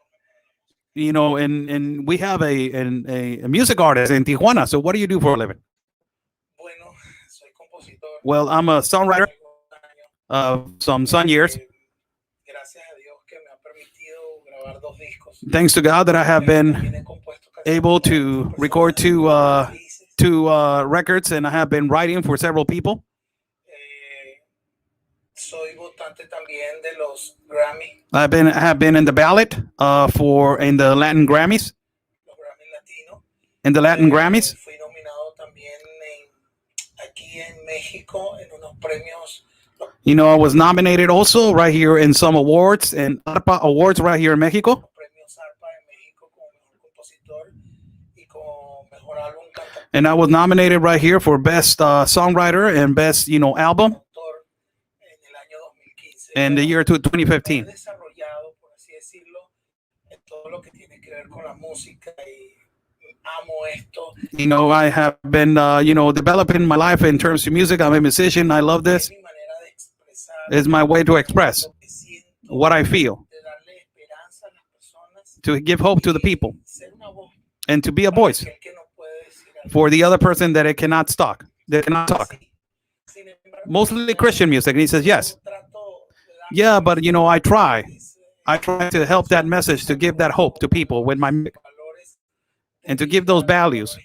and we have a music artist in Tijuana. So what do you do for a living? Well, I'm a songwriter of some years. Thanks to God that I have been able to record two records, and I have been writing for several people. I have been in the ballot in the Latin Grammys. In the Latin Grammys. I was nominated also right here in some awards and ARPA awards right here in Mexico. And I was nominated right here for best songwriter and best, album in the year 2015. I have been, developing my life in terms of music. I'm a musician. I love this. It's my way to express what I feel, to give hope to the people, and to be a voice for the other person that it cannot talk. They cannot talk. Mostly Christian music. And he says, yes. Yeah, but I try to help that message, to give that hope to people with my music, and to give those values,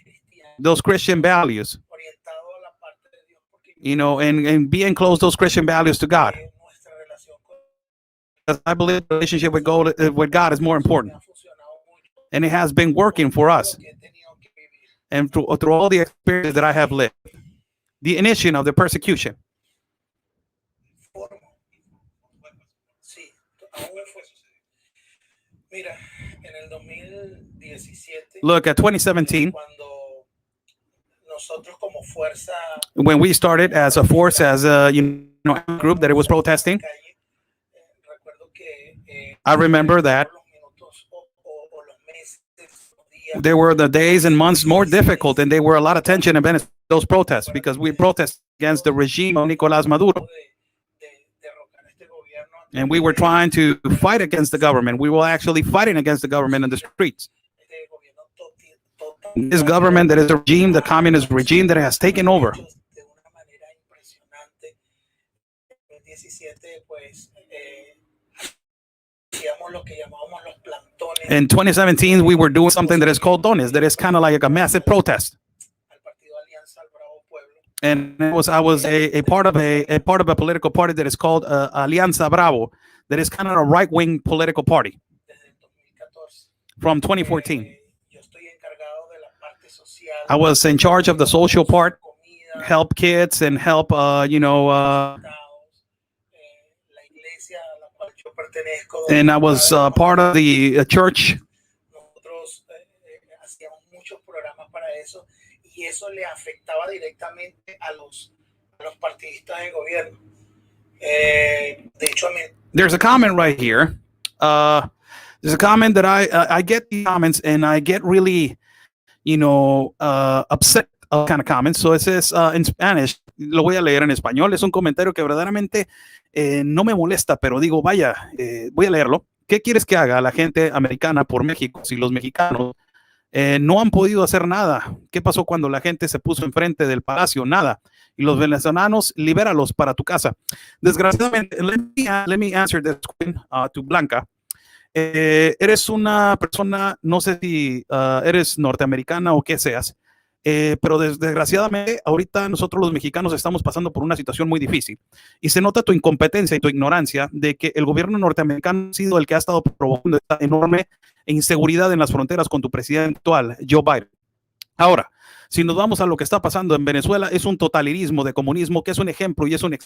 those Christian values, and be enclosed those Christian values to God. Because I believe the relationship with God is more important. And it has been working for us. And through all the experience that I have lived, the initiation of the persecution. Look, at 2017, when we started as a force, as a group that it was protesting, I remember that there were the days and months more difficult, and there were a lot of tension in those protests because we protest against the regime of Nicolás Maduro. And we were trying to fight against the government. We were actually fighting against the government in the streets. This government that is a regime, the communist regime that has taken over. In 2017, we were doing something that is called dones, that is kind of like a massive protest. And I was a part of a political party that is called Alianza Bravo, that is kind of a right-wing political party from 2014. I was in charge of the social part, help kids and help, and I was part of the church. There's a comment right here. There's a comment that I get the comments and I get really, upset kind of comments. So it says in Spanish, lo voy a leer en español. Es un comentario que verdaderamente no me molesta, pero digo, vaya, voy a leerlo. ¿Qué quieres que haga la gente americana por México si los mexicanos no han podido hacer nada? ¿Qué pasó cuando la gente se puso enfrente del palacio? Nada. Y los venezolanos, libéralos para tu casa. Desgraciadamente, let me answer this to Blanca. Eres una persona, no sé si eres norteamericana o qué seas, pero desgraciadamente ahorita nosotros los mexicanos estamos pasando por una situación muy difícil y se nota tu incompetencia y tu ignorancia de que el gobierno norteamericano ha sido el que ha estado provocando esta enorme inseguridad en las fronteras con tu presidente actual, Joe Biden. Ahora, si nos vamos a lo que está pasando en Venezuela, es un totalitarismo de comunismo que es un ejemplo y es un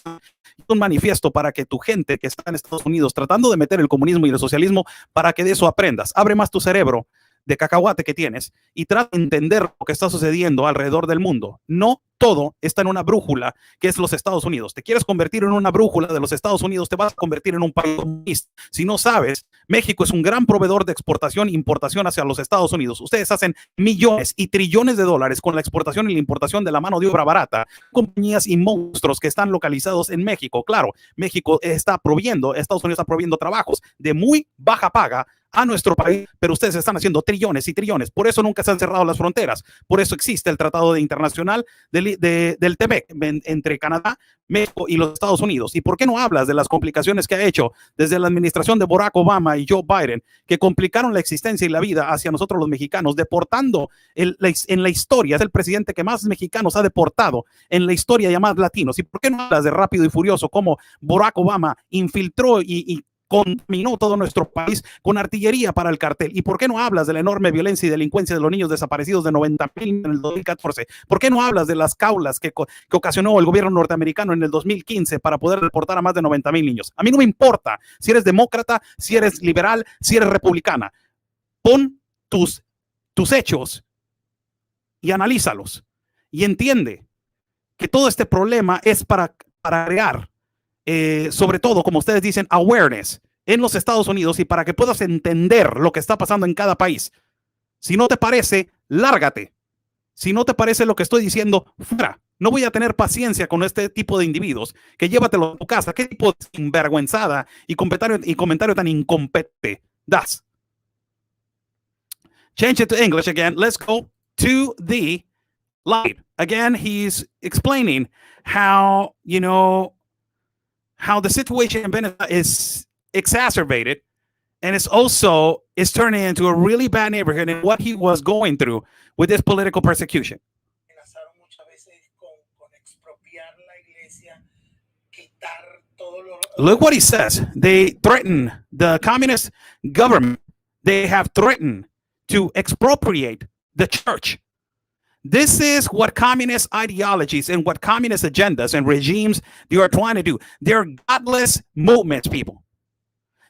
manifiesto para que tu gente que está en Estados Unidos tratando de meter el comunismo y el socialismo, para que de eso aprendas. Abre más tu cerebro de cacahuate que tienes y trata de entender lo que está sucediendo alrededor del mundo. No todo está en una brújula que es los Estados Unidos. Te quieres convertir en una brújula de los Estados Unidos, te vas a convertir en un país comunista. Si no sabes, México es un gran proveedor de exportación e importación hacia los Estados Unidos. Ustedes hacen millones y trillones de dólares con la exportación y la importación de la mano de obra barata. Compañías y monstruos que están localizados en México. Claro, México está proveyendo, Estados Unidos está proveyendo trabajos de muy baja paga a nuestro país, pero ustedes están haciendo trillones y trillones. Por eso nunca se han cerrado las fronteras. Por eso existe el Tratado Internacional del TEMEC entre Canadá, México y los Estados Unidos. ¿Y por qué no hablas de las complicaciones que ha hecho desde la administración de Barack Obama y Joe Biden, que complicaron la existencia y la vida hacia nosotros los mexicanos, deportando en la historia? Es el presidente que más mexicanos ha deportado en la historia, llamados latinos. ¿Y por qué no hablas de Rápido y Furioso, como Barack Obama infiltró y contaminó todo nuestro país con artillería para el cartel? ¿Y por qué no hablas de la enorme violencia y delincuencia de los niños desaparecidos de 90,000 en el 2014? ¿Por qué no hablas de las caulas que ocasionó el gobierno norteamericano en el 2015 para poder deportar a más de 90,000 niños? A mí no me importa si eres demócrata, si eres liberal, si eres republicana. Pon tus hechos y analízalos y entiende que todo este problema es para crear sobre todo, como ustedes dicen, awareness en los Estados Unidos y para que puedas entender lo que está pasando en cada país. Si no te parece, lárgate. Si no te parece lo que estoy diciendo, fuera. No voy a tener paciencia con este tipo de individuos que llévatelo a tu casa. ¿Qué tipo de sinvergüenzada y comentario tan incompetente das? Change it to English again. Let's go to the light. Again, he's explaining how, how the situation in Venezuela is exacerbated and it's turning into a really bad neighborhood and what he was going through with this political persecution. Look what he says. They threaten the communist government. They have threatened to expropriate the church. This is what communist ideologies and what communist agendas and regimes they are trying to do. They're godless movements, people.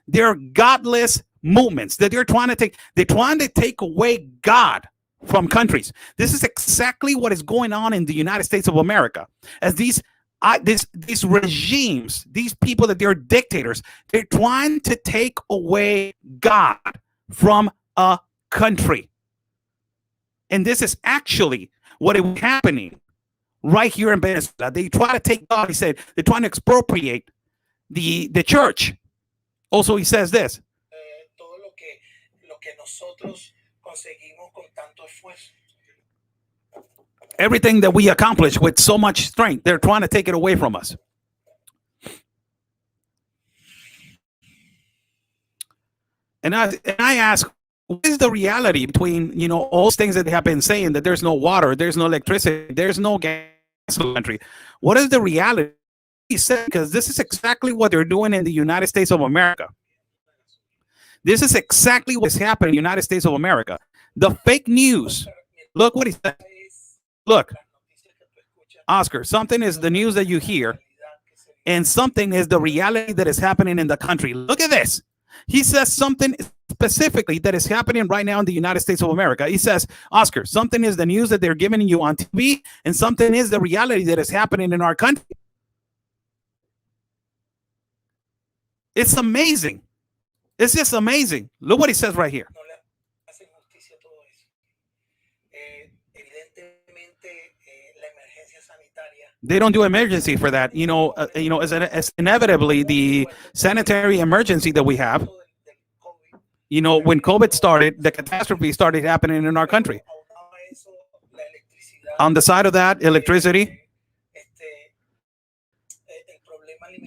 They're godless movements that they're trying to take. They're trying to take away God from countries. This is exactly what is going on in the United States of America. As these regimes, these people that they're dictators, they're trying to take away God from a country. And this is actually what is happening right here in Venezuela. They try to take God, he said, they're trying to expropriate the church. Also, he says this. Everything that we accomplish with so much strength, they're trying to take it away from us. And I ask, what is the reality between, all those things that they have been saying, that there's no water, there's no electricity, there's no gas in the country? What is the reality? He said, because this is exactly what they're doing in the United States of America. This is exactly what's happening in the United States of America. The fake news. Look what he said. Look, Oscar, something is the news that you hear, and something is the reality that is happening in the country. Look at this. He says something specifically that is happening right now in the United States of America. He says, Oscar, something is the news that they're giving you on TV, and something is the reality that is happening in our country. It's amazing. It's just amazing. Look what he says right here. They don't do emergency for that. As inevitably the sanitary emergency that we have. When COVID started, the catastrophe started happening in our country. On the side of that, electricity,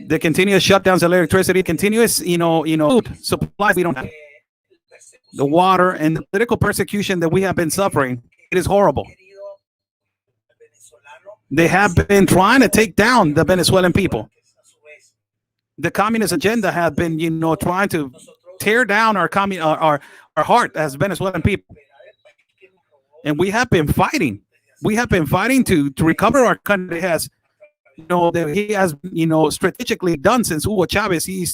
the continuous shutdowns of electricity, continuous, food supplies we don't have, the water, and the political persecution that we have been suffering. It is horrible. They have been trying to take down the Venezuelan people. The communist agenda has been, trying to tear down our heart as Venezuelan people. And we have been fighting. We have been fighting to recover our country. That he has, strategically done since Hugo Chavez. He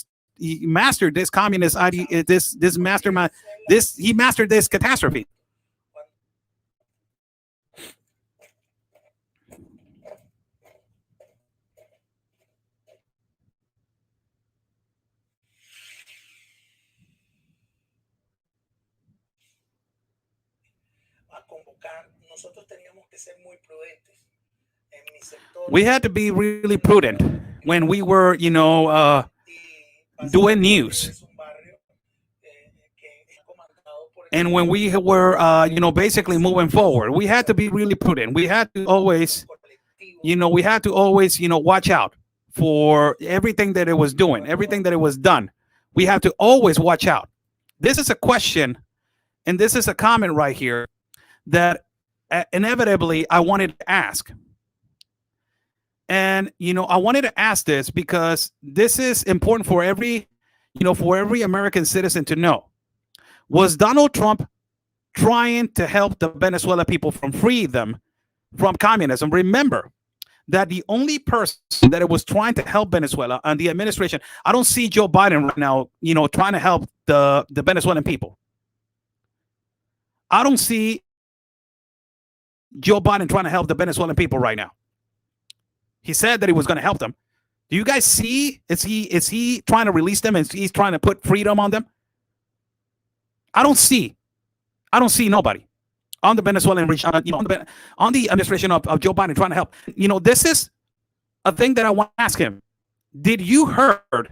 mastered this communist idea, this mastermind. He mastered this catastrophe. We had to be really prudent when we were, doing news. And when we were, basically moving forward, we had to be really prudent. We had to always, watch out for everything that it was doing, everything that it was done. We have to always watch out. This is a question, and this is a comment right here that inevitably I wanted to ask. And, I wanted to ask this because this is important for every American citizen to know. Was Donald Trump trying to help the Venezuela people free them from communism? Remember that the only person that it was trying to help Venezuela and the administration, I don't see Joe Biden right now, trying to help the Venezuelan people. I don't see Joe Biden trying to help the Venezuelan people right now. He said that he was going to help them. Do you guys see? Is he trying to release them and he's trying to put freedom on them? I don't see nobody on the Venezuelan region, on the administration of Joe Biden trying to help. This is a thing that I want to ask him. Did you heard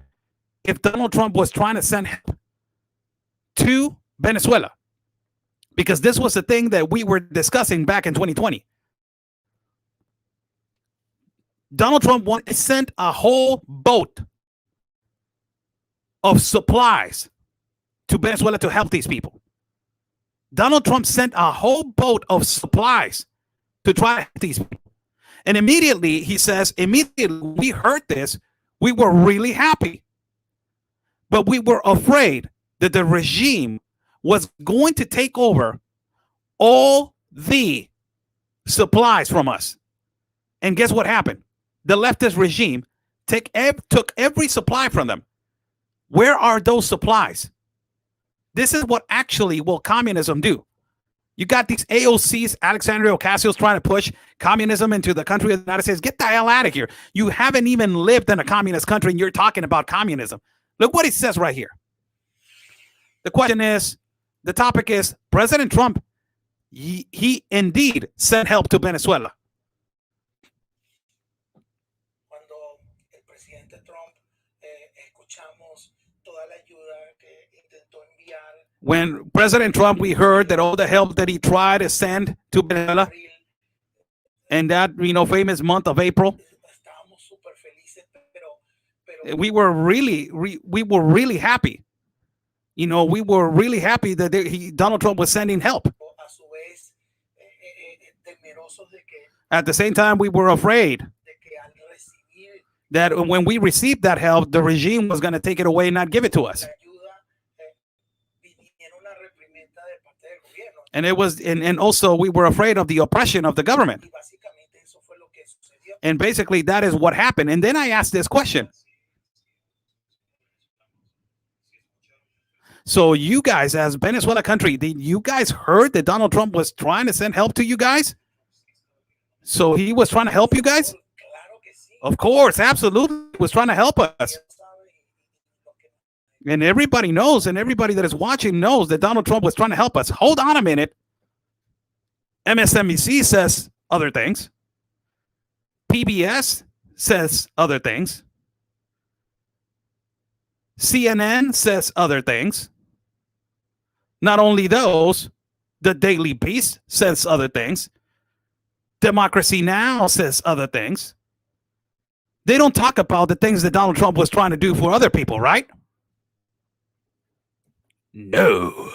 if Donald Trump was trying to send help to Venezuela? Because this was the thing that we were discussing back in 2020. Donald Trump sent a whole boat of supplies to Venezuela to help these people. Donald Trump sent a whole boat of supplies to try to help these people. And immediately, he says, we heard this, we were really happy. But we were afraid that the regime was going to take over all the supplies from us. And guess what happened? The leftist regime took every supply from them. Where are those supplies? This is what actually will communism do. You got these AOCs, Alexandria Ocasio, trying to push communism into the country of the United States. Get the hell out of here. You haven't even lived in a communist country and you're talking about communism. Look what he says right here. The question is, the topic is, President Trump, he indeed sent help to Venezuela. When President Trump, we heard that all the help that he tried to send to Venezuela in that, famous month of April, we were really happy. We were really happy that Donald Trump was sending help. At the same time, we were afraid that when we received that help, the regime was going to take it away and not give it to us. And it was, and also we were afraid of the oppression of the government. And basically that is what happened. And then I asked this question. So you guys, as Venezuela country, did you guys heard that Donald Trump was trying to send help to you guys? So he was trying to help you guys? Of course, absolutely. He was trying to help us. And everybody knows, and everybody that is watching knows that Donald Trump was trying to help us. Hold on a minute. MSNBC says other things. PBS says other things. CNN says other things. Not only those, the Daily Beast says other things. Democracy Now! Says other things. They don't talk about the things that Donald Trump was trying to do for other people, right? No.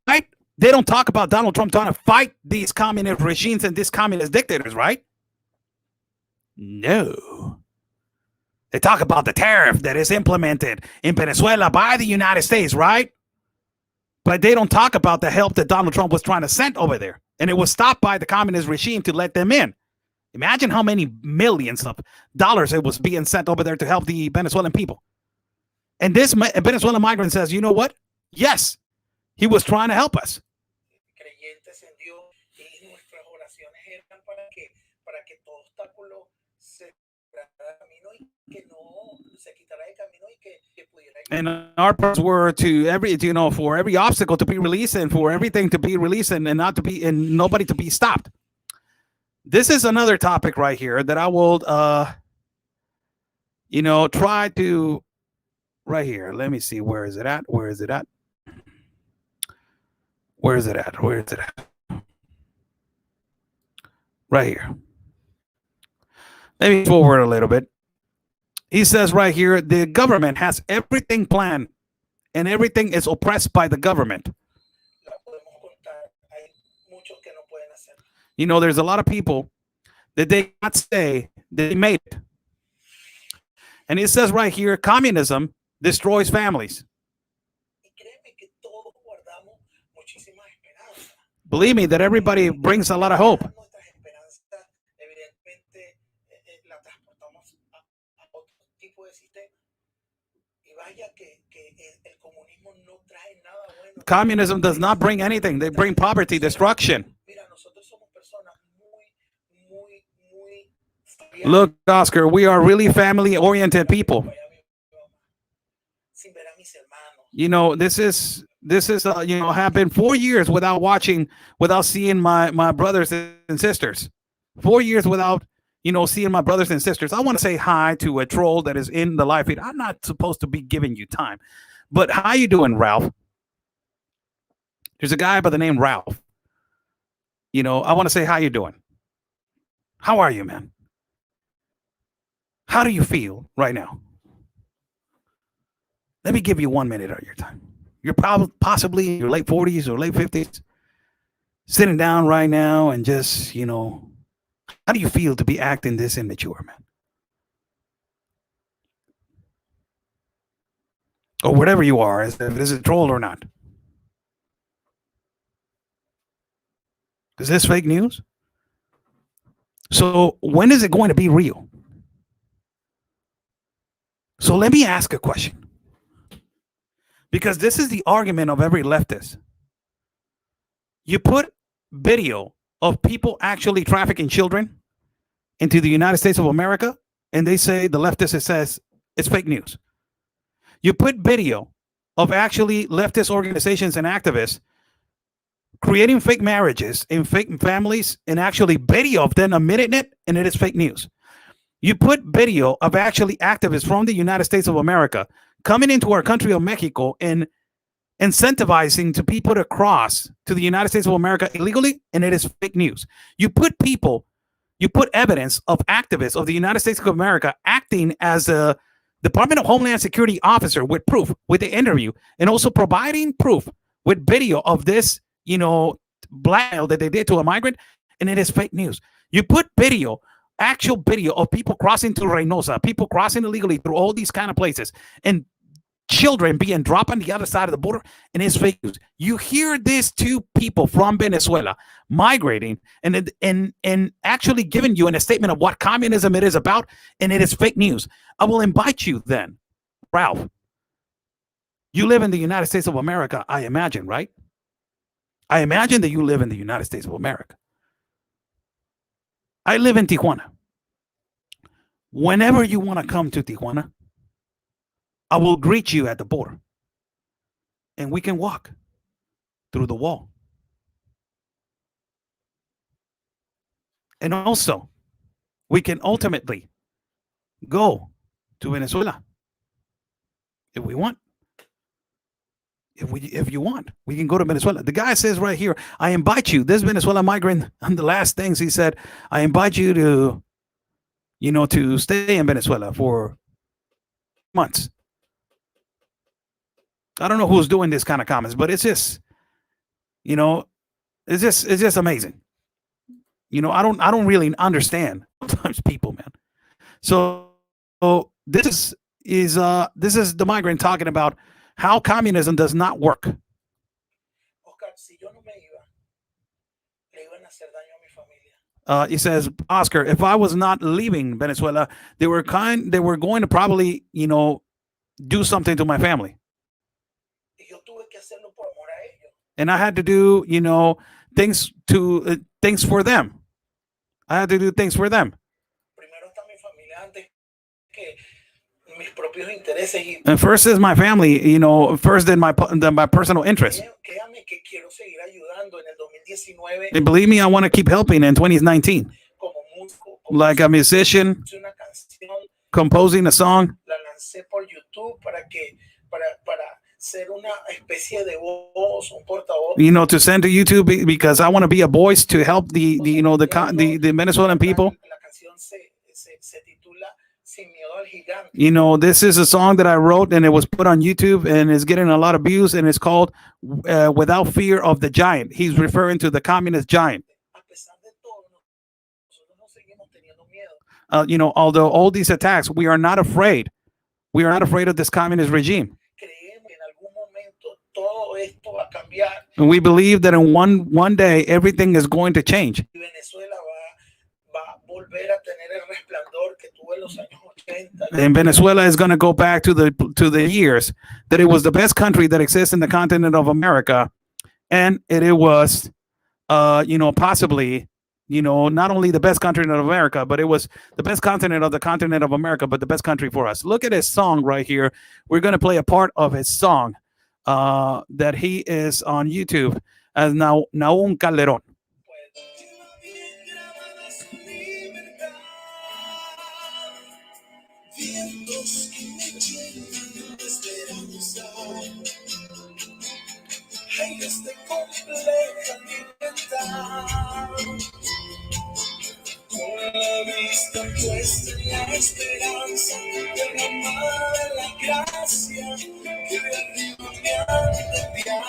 Right? They don't talk about Donald Trump trying to fight these communist regimes and these communist dictators, right? No. They talk about the tariff that is implemented in Venezuela by the United States, right? But they don't talk about the help that Donald Trump was trying to send over there. And it was stopped by the communist regime to let them in. Imagine how many millions of dollars it was being sent over there to help the Venezuelan people. And this Venezuelan migrant says, you know what? Yes, he was trying to help us. And our prayers were to every, for every obstacle to be released and for everything to be released and not to be, and nobody to be stopped. This is another topic right here that I will, try to, right here. Let me see. Where is it at? Where is it at? Where is it at? Where is it at? Right here. Let me forward a little bit. He says right here, the government has everything planned and everything is oppressed by the government. There's a lot of people that they not say they made it. And it says right here, communism destroys families. Believe me that everybody brings a lot of hope. Communism does not bring anything. They bring poverty, destruction. Look, Oscar, we are really family-oriented people. This is happened 4 years without seeing my brothers and sisters. 4 years without, seeing my brothers and sisters. I want to say hi to a troll that is in the live feed. I'm not supposed to be giving you time, but how you doing, Ralph? There's a guy by the name Ralph. I want to say, how you doing? How are you, man? How do you feel right now? Let me give you 1 minute of your time. You're probably possibly in your late 40s or late 50s, sitting down right now and just, how do you feel to be acting this immature, man? Or whatever you are, if it is a troll or not. Is this fake news? So when is it going to be real? So let me ask a question. Because this is the argument of every leftist. You put video of people actually trafficking children into the United States of America, and they say, the leftist says, it's fake news. You put video of actually leftist organizations and activists creating fake marriages and fake families, and actually video of them admitting it, and it is fake news. You put video of actually activists from the United States of America coming into our country of Mexico and incentivizing to be put across to the United States of America illegally, and it is fake news. You put evidence of activists of the United States of America acting as a Department of Homeland Security officer with proof, with the interview, and also providing proof with video of this, blackmail that they did to a migrant, and it is fake news. You put actual video of people crossing to Reynosa, people crossing illegally through all these kind of places, and children being dropped on the other side of the border, and it's fake news. You hear these two people from Venezuela migrating and actually giving you a statement of what communism it is about, and it is fake news. I will invite you then, Ralph. You live in the United States of America, I imagine, right? I imagine that you live in the United States of America. I live in Tijuana. Whenever you want to come to Tijuana, I will greet you at the border, and we can walk through the wall. And also, we can ultimately go to Venezuela if we want. If you want, we can go to Venezuela. The guy says right here, I invite you, this Venezuelan migrant, on the last things he said, I invite you to, to stay in Venezuela for months. I don't know who's doing this kind of comments, but it's just, You know, it's just amazing. You know, I don't really understand sometimes people, man. So this is the migrant talking about how communism does not work. Oscar, si yo no me iba, le iban a hacer daño a mi familia. He says, Oscar, if I was not leaving Venezuela, they were going to probably, you know, do something to my family. Y yo tuve que hacerlo por amor a ellos. And I had to do, you know, things for them. I had to do things for them. Primero está mi familia antes que mis propios intereses y And first is my family, you know, first than my personal interests. créame que quiero seguir ayudando en el 2019 And believe me, I want to keep helping in 2019. como músico, como Like a musician, hice una canción, composing a song, la lancé por YouTube para ser una especie de voz, un portavoz. you know, to send to YouTube because I want to be a voice to help the Venezuelan people. La canción se titula Sin miedo al gigante. You know, this is a song that I wrote and it was put on YouTube and is getting a lot of views and it's called Without Fear of the Giant. He's referring to the communist giant. A pesar de todo, nosotros no seguimos teniendo miedo. You know, although all these attacks, we are not afraid. We are not afraid of this communist regime. Creemos que en algún momento todo esto va a cambiar And we believe that in one day, everything is going to change. y Venezuela va a volver a tener el resplandor que tuvo en los años 80. And Venezuela is going to go back to the years that it was the best country that exists in the continent of America. And it was, you know, possibly, you know, not only the best continent of America, but it was the best continent of the continent of America, but the best country for us. Look at his song right here. We're going to play a part of his song that he is on YouTube as Naum Calderón. Vientos que me llenan de esperanza, aires de compleja libertad, con la vista puesta en la esperanza, derramada la gracia que de arriba me han de enviar.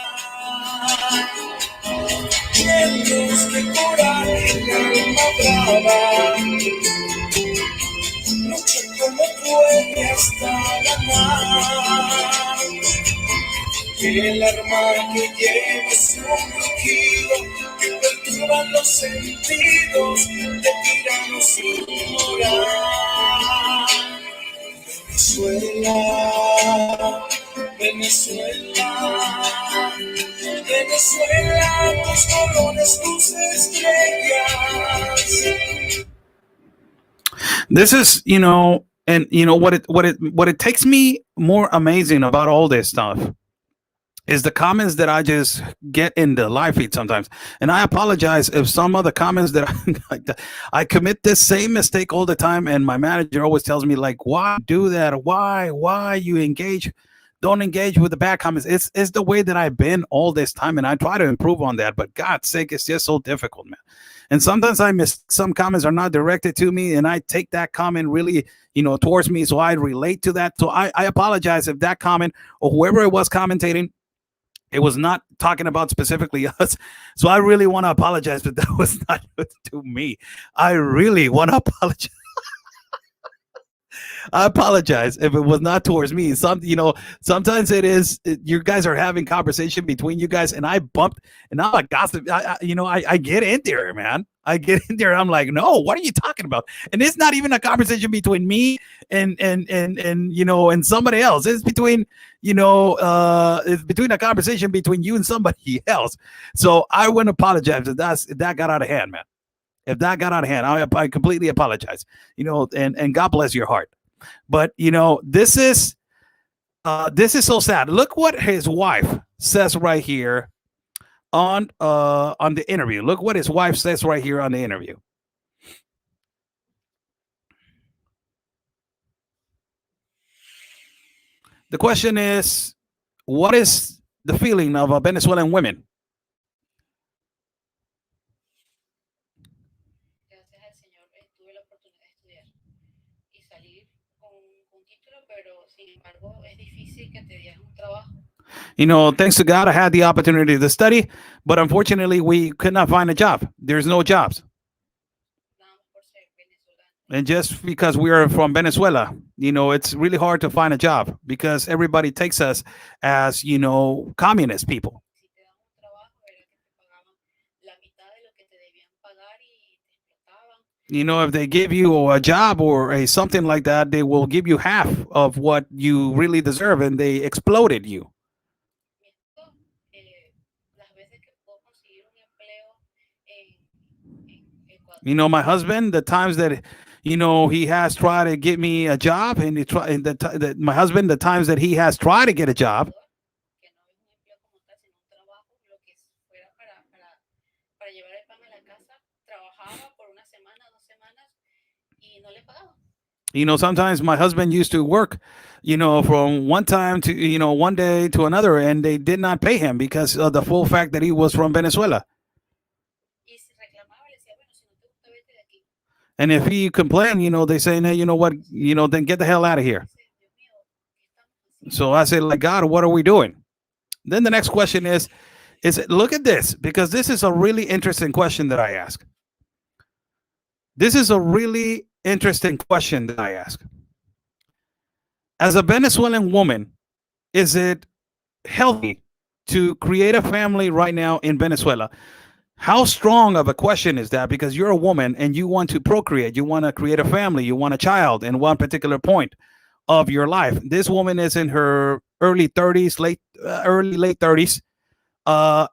Vientos que coraje el alma brava, lucha como puede hasta ganar. Que el arma que lleva es un rugido que perturba los sentidos de tiranos ignorar. Venezuela, Venezuela, Venezuela, tus colores, tus estrellas. This is, you know, and you know what it takes me more amazing about all this stuff is the comments that I just get in the live feed sometimes. And I apologize if some of the comments that I commit this same mistake all the time. And my manager always tells me, like, why do that? Why you engage? Don't engage with the bad comments. It's the way that I've been all this time. And I try to improve on that. But God's sake, it's just so difficult, man. And sometimes I miss some comments are not directed to me. And I take that comment really, you know, towards me. So I relate to that. So I apologize if that comment or whoever it was commentating, it was not talking about specifically us. So I really want to apologize, but that was not to me. I really want to apologize. I apologize if it was not towards me. Sometimes it is. You guys are having conversation between you guys, and I bumped, and I'm like gossip. I get in there, man. I get in there. I'm like, no, what are you talking about? And it's not even a conversation between me and somebody else. It's between a conversation between you and somebody else. So I want to apologize if that got out of hand, man. If that got out of hand, I completely apologize. And God bless your heart. But this is so sad. Look what his wife says right here on the interview. Look what his wife says right here on the interview. The question is, what is the feeling of Venezuelan women? Thanks to God, I had the opportunity to study, but unfortunately, we could not find a job. There's no jobs. And just because we are from Venezuela, it's really hard to find a job because everybody takes us as, communist people. If they give you a job or a something like that, they will give you half of what you really deserve, and they exploded you. My husband, the times that he has tried to get me a job, and my husband, the times that he has tried to get a job, sometimes my husband used to work, from one time to, one day to another, and they did not pay him because of the full fact that he was from Venezuela. And if he complained, they say, hey, you know what, then get the hell out of here. So I say, like, God, what are we doing? Then the next question is look at this, because this is a really interesting question that I ask. This is a really interesting question that I ask. As a Venezuelan woman, is it healthy to create a family right now in Venezuela? How strong of a question is that? Because you're a woman and you want to procreate, you want to create a family, you want a child in one particular point of your life. This woman is in her early 30s, late 30s.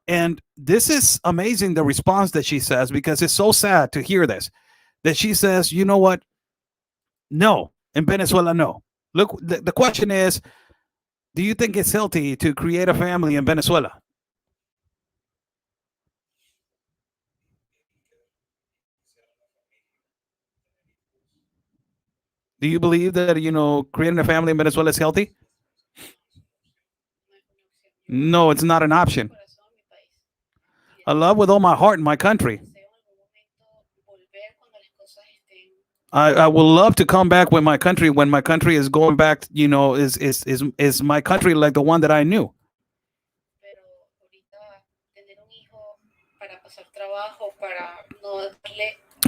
And this is amazing, the response that she says, because it's so sad to hear this, that she says, you know what? No, in Venezuela, no. Look, the question is, do you think it's healthy to create a family in Venezuela? Do you believe that, creating a family in Venezuela is healthy? No, it's not an option. I love with all my heart in my country. I would love to come back with my country when my country is going back, is my country like the one that I knew.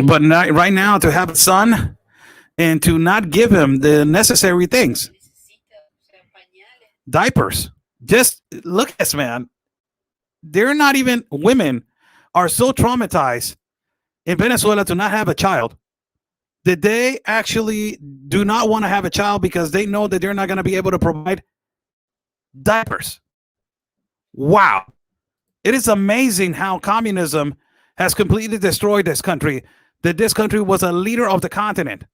But not, right now, to have a son and to not give him the necessary things, diapers. Just look at this, man. They're not even, women are so traumatized in Venezuela to not have a child that they actually do not want to have a child because they know that they're not going to be able to provide diapers. Wow. It is amazing how communism has completely destroyed this country, that this country was a leader of the continent.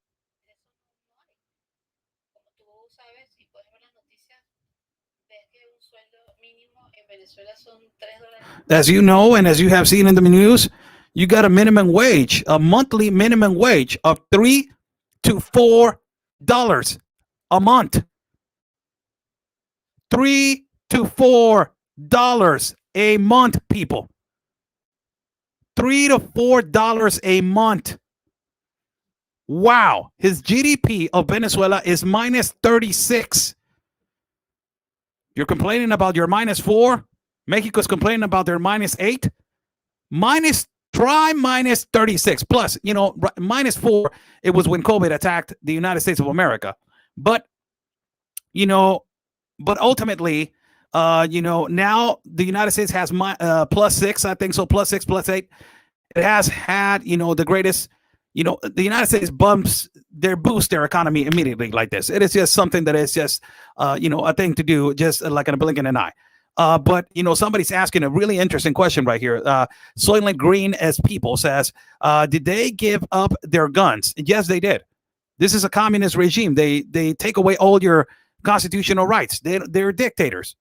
As you know, and as you have seen in the news, you got a minimum wage, a monthly minimum wage of $3 to $4 a month. $3 to $4 a month, people. $3 to $4 a month. Wow. His GDP of Venezuela is minus 36. You're complaining about your minus 4. Mexico's complaining about their minus 8. Try minus 36. Plus, minus 4, it was when COVID attacked the United States of America. But ultimately, now the United States has plus 6, I think so, plus 6, plus 8. It has had, the greatest, the United States boosts their economy immediately like this. It is just something that is just, a thing to do, just like in a blink of an eye. But, somebody's asking a really interesting question right here. Soylent Green as People says, did they give up their guns? Yes, they did. This is a communist regime. They take away all your constitutional rights. They're dictators.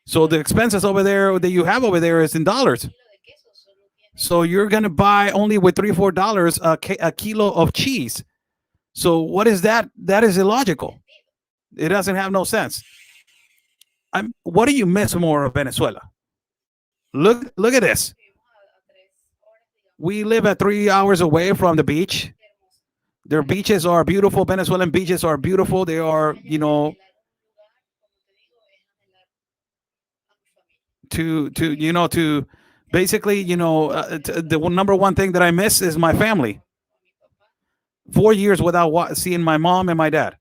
So the expenses over there that you have over there is in dollars. So you're going to buy only with $3-4 a kilo of cheese. So what is that? That is illogical. It doesn't have no sense. What do you miss more of Venezuela? Look at this. We live at 3 hours away from the beach. Their beaches are beautiful. Venezuelan beaches are beautiful. They are, to basically, the number one thing that I miss is my family. 4 years without seeing my mom and my dad.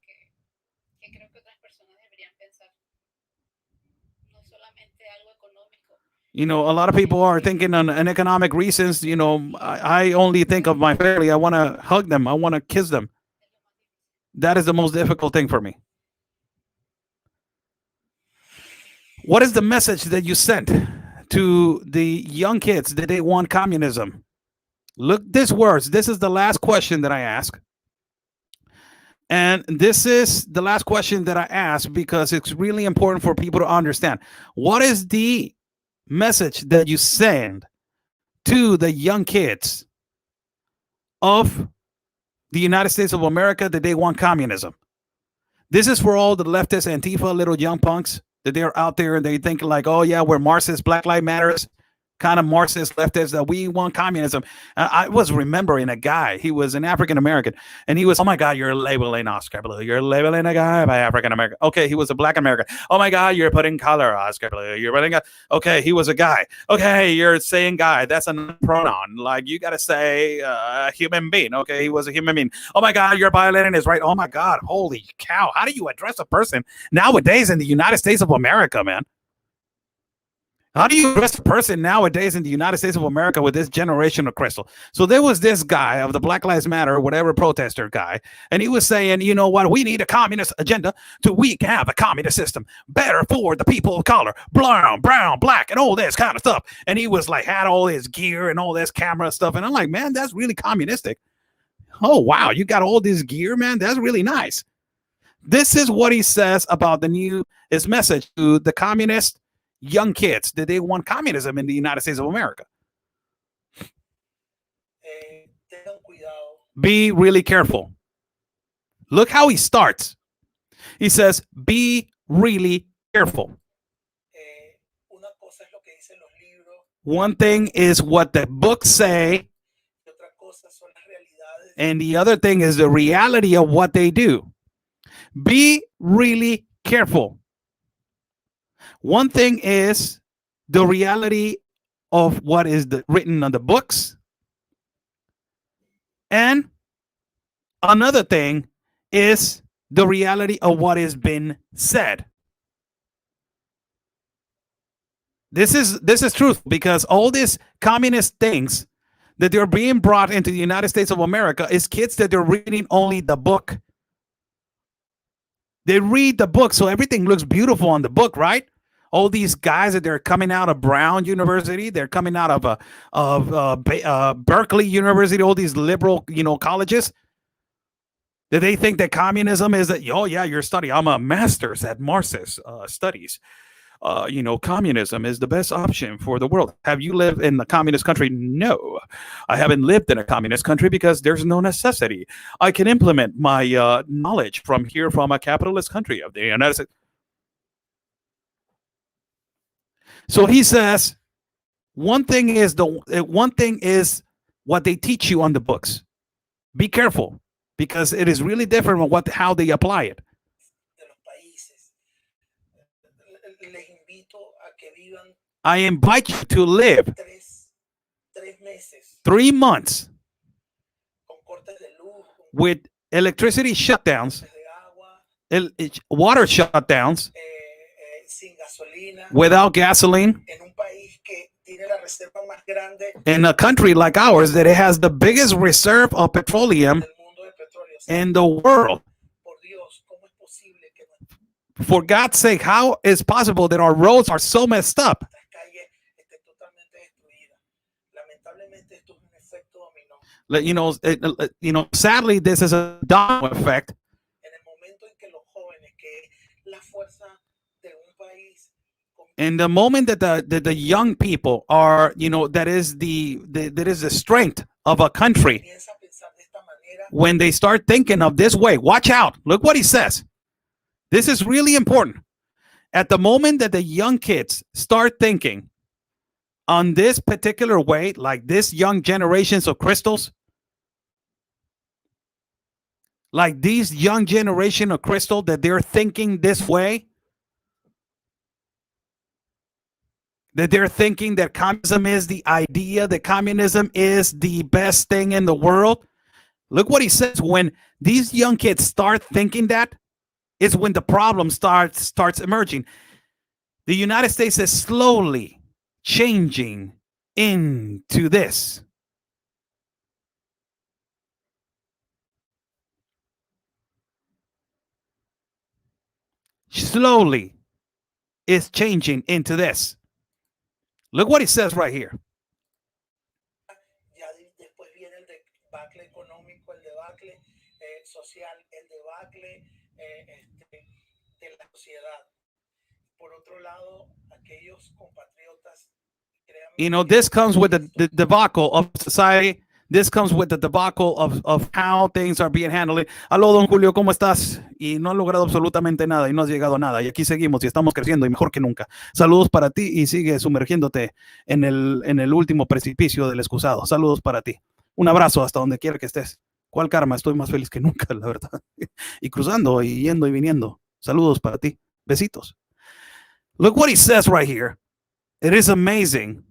A lot of people are thinking on economic reasons. I only think of my family. I want to hug them. I want to kiss them. That is the most difficult thing for me. What is the message that you sent to the young kids that they want communism? Look, these words. This is the last question that I ask. And this is the last question that I ask because it's really important for people to understand. What is the message that you send to the young kids of the United States of America that they want communism? This is for all the leftist Antifa little young punks that they're out there and they think like, oh yeah, we're Marxist, Black Lives Matters, kind of Marxist leftists, that we want communism. I was remembering a guy, he was an African American, and he was, oh my God, you're labeling Oscar Blue, you're labeling a guy by African American. Okay, he was a Black American. Oh my God, you're putting color, Oscar Blue. You're putting okay, he was a guy. Okay, you're saying guy. That's a pronoun. Like you gotta say human being. Okay, he was a human being. Oh my God, you're violating his right. Oh my God, holy cow! How do you address a person nowadays in the United States of America, man? How do you address a person nowadays in the United States of America with this generation of crystal? So there was this guy of the Black Lives Matter, whatever protester guy, and he was saying, you know what, we need a communist agenda we can have a communist system better for the people of color, brown, black, and all this kind of stuff. And he was like, had all his gear and all this camera stuff. And I'm like, man, that's really communistic. Oh, wow, you got all this gear, man. That's really nice. This is what he says about his message to the communist young kids that they want communism in the United States of America. Be really careful. Look how he starts. He says, be really careful. One thing is what the books say, and the other thing is the reality of what they do. Be really careful. One thing is the reality of what is written on the books. And another thing is the reality of what has been said. This is truth, because all these communist things that they're being brought into the United States of America is kids that they're reading only the book. They read the book, so everything looks beautiful on the book, right? All these guys that they're coming out of Brown University, they're coming out of Berkeley University, all these liberal, colleges. That they think that communism is that, oh yeah, you're studying. I'm a master's at Marxist studies. Communism is the best option for the world. Have you lived in a communist country? No, I haven't lived in a communist country because there's no necessity. I can implement my knowledge from a capitalist country of the United States. So he says, one thing is what they teach you on the books. Be careful, because it is really different from how they apply it. I invite you to live 3 months with electricity shutdowns, water shutdowns, without gasoline, in a country like ours that it has the biggest reserve of petroleum in the world. For God's sake, how is it possible that our roads are so messed up? Sadly, this is a domino effect. In the moment that the young people are, that is the strength of a country. When they start thinking of this way, watch out. Look what he says. This is really important. At the moment that the young kids start thinking on this particular way, like this young generations of crystals, like these young generation of Crystal, that they're thinking this way, that they're thinking that communism is the idea, that communism is the best thing in the world. Look what he says. When these young kids start thinking that, is when the problem starts emerging. The United States is slowly changing into this. Slowly is changing into this. Look what he says right here. Ya después viene el debacle económico, el debacle social, el debacle de la sociedad. Por otro lado, aquellos compatriotas, you know, this comes with the debacle of society. This comes with the debacle of how things are being handled. Aló, don Julio, ¿cómo estás? Y no has logrado absolutamente nada y no has llegado a nada. Y aquí seguimos y estamos creciendo y mejor que nunca. Saludos para ti y sigue sumergiéndote en el último precipicio del excusado. Saludos para ti. Un abrazo hasta donde quiera que estés. ¿Cuál karma? Estoy más feliz que nunca, la verdad. Y cruzando y yendo y viniendo. Saludos para ti. Besitos. Look what he says right here. It is amazing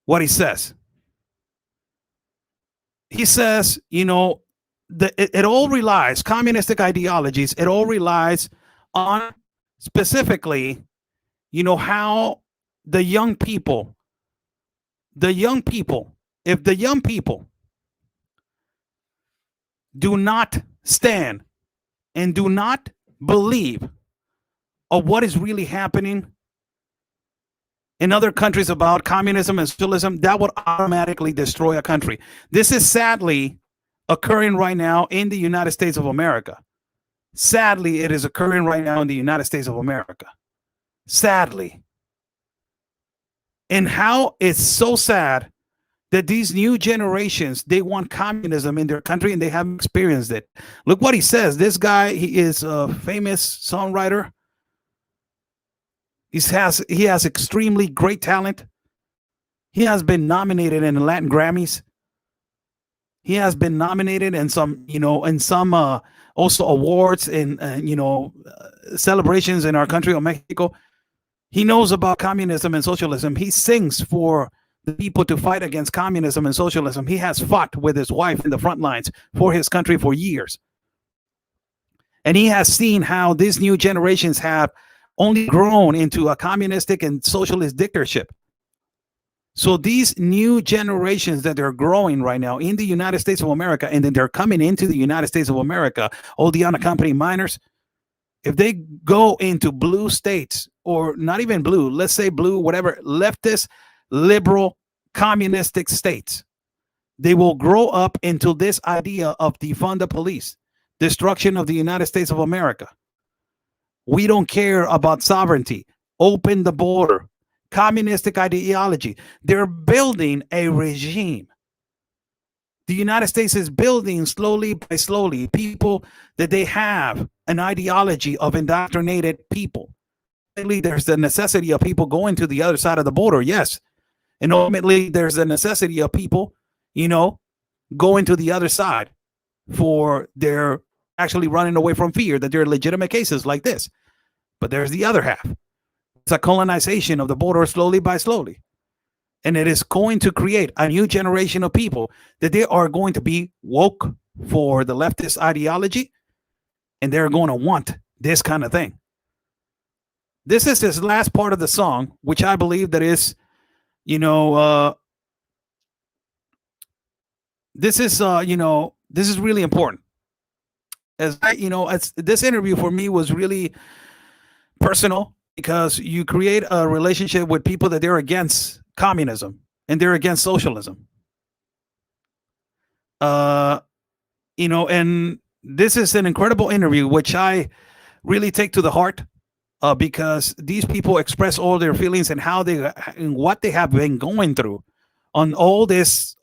what he says. He says, you know, it all relies, communistic ideologies, it all relies on specifically, you know, how the young people, if the young people do not stand and do not believe of what is really happening in other countries about communism and socialism, that would automatically destroy a country. This is sadly occurring right now in the United States of America. Sadly, it is occurring right now in the United States of America. Sadly. And how it's so sad that these new generations, they want communism in their country and they haven't experienced it. Look what he says. This guy, he is a famous songwriter. He has extremely great talent. He has been nominated in the Latin Grammys. He has been nominated in some, you know, in some also awards and you know, celebrations in our country of Mexico. He knows about communism and socialism. He sings for the people to fight against communism and socialism. He has fought with his wife in the front lines for his country for years. And he has seen how these new generations have only grown into a communistic and socialist dictatorship. So these new generations that are growing right now in the United States of America, and then they're coming into the United States of America, all the unaccompanied minors, if they go into blue states, or not even blue, let's say blue, whatever, leftist, liberal, communistic states, they will grow up into this idea of defund the police, destruction of the United States of America. We don't care about sovereignty. Open the border. Communistic ideology. They're building a regime. The United States is building slowly by slowly people that they have an ideology of indoctrinated people. There's the necessity of people going to the other side of the border, yes. And ultimately, there's the necessity of people, you know, going to the other side for their actually running away from fear, that there are legitimate cases like this. But there's the other half. It's a colonization of the border slowly by slowly. And it is going to create a new generation of people that they are going to be woke for the leftist ideology, and they're going to want this kind of thing. This is his last part of the song, which I believe that is, you know, this is really important. As I, you know, this interview for me was really personal, because you create a relationship with people that they're against communism and they're against socialism. You know, and this is an incredible interview, which I really take to the heart, because these people express all their feelings and how they and what they have been going through on all these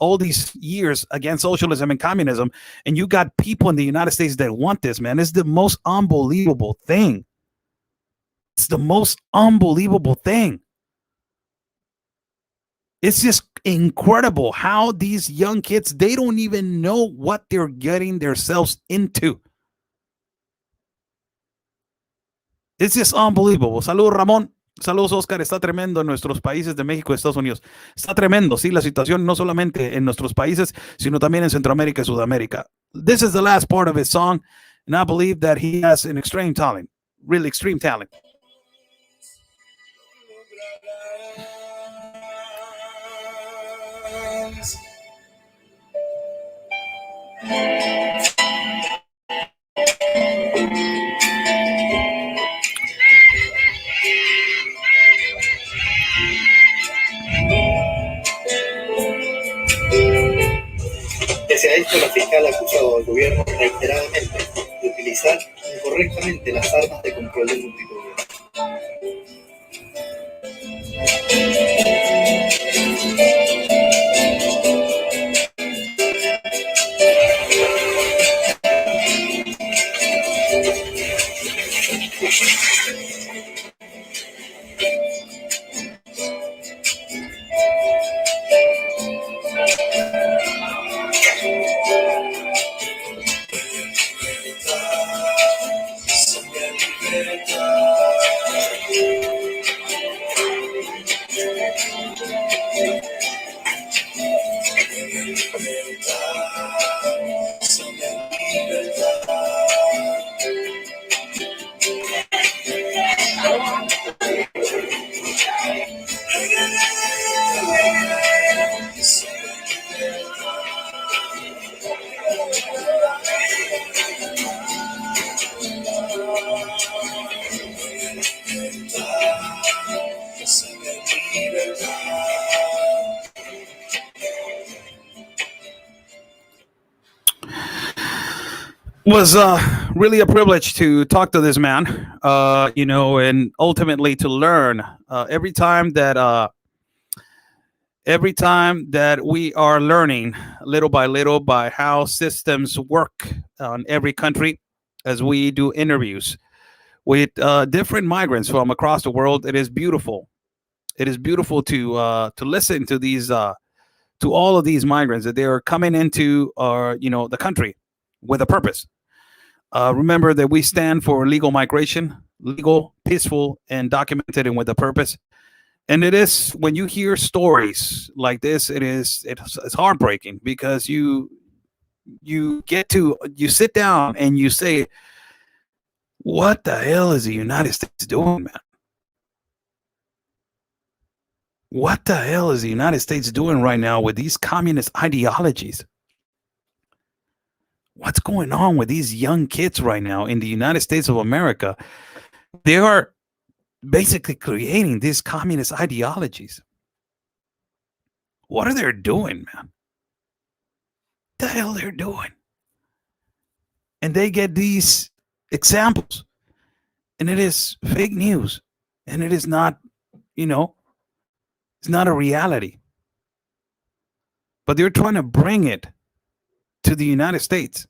years against socialism and communism. And you got people in the United States that want this, man. It's the most unbelievable thing. It's the most unbelievable thing. It's just incredible how these young kids, they don't even know what they're getting themselves into. It's just unbelievable. Salud, Ramón. Saludos, Oscar. Está tremendo en nuestros países de México y Estados Unidos. Está tremendo, sí, la situación no solamente en nuestros países, sino también en Centroamérica y Sudamérica. This is the last part of his song, and I believe that he has an extreme talent, really extreme talent. Pese a esto, la fiscal ha acusado al gobierno reiteradamente de utilizar incorrectamente las armas de control de multitudes. Was really a privilege to talk to this man, and ultimately to learn every time that we are learning little by how systems work on every country as we do interviews with different migrants from across the world. It is beautiful. It is beautiful to listen to these to all of these migrants that they are coming into the country with a purpose. Remember that we stand for legal migration, legal, peaceful, and documented and with a purpose. And it is, when you hear stories like this, it's heartbreaking, because you sit down and you say, what the hell is the United States doing, man? What the hell is the United States doing right now with these communist ideologies? What's going on with these young kids right now in the United States of America? They are basically creating these communist ideologies. What are they doing, man? The hell they're doing? And they get these examples, and it is fake news, and it is not, it's not a reality. But they're trying to bring it to the United States.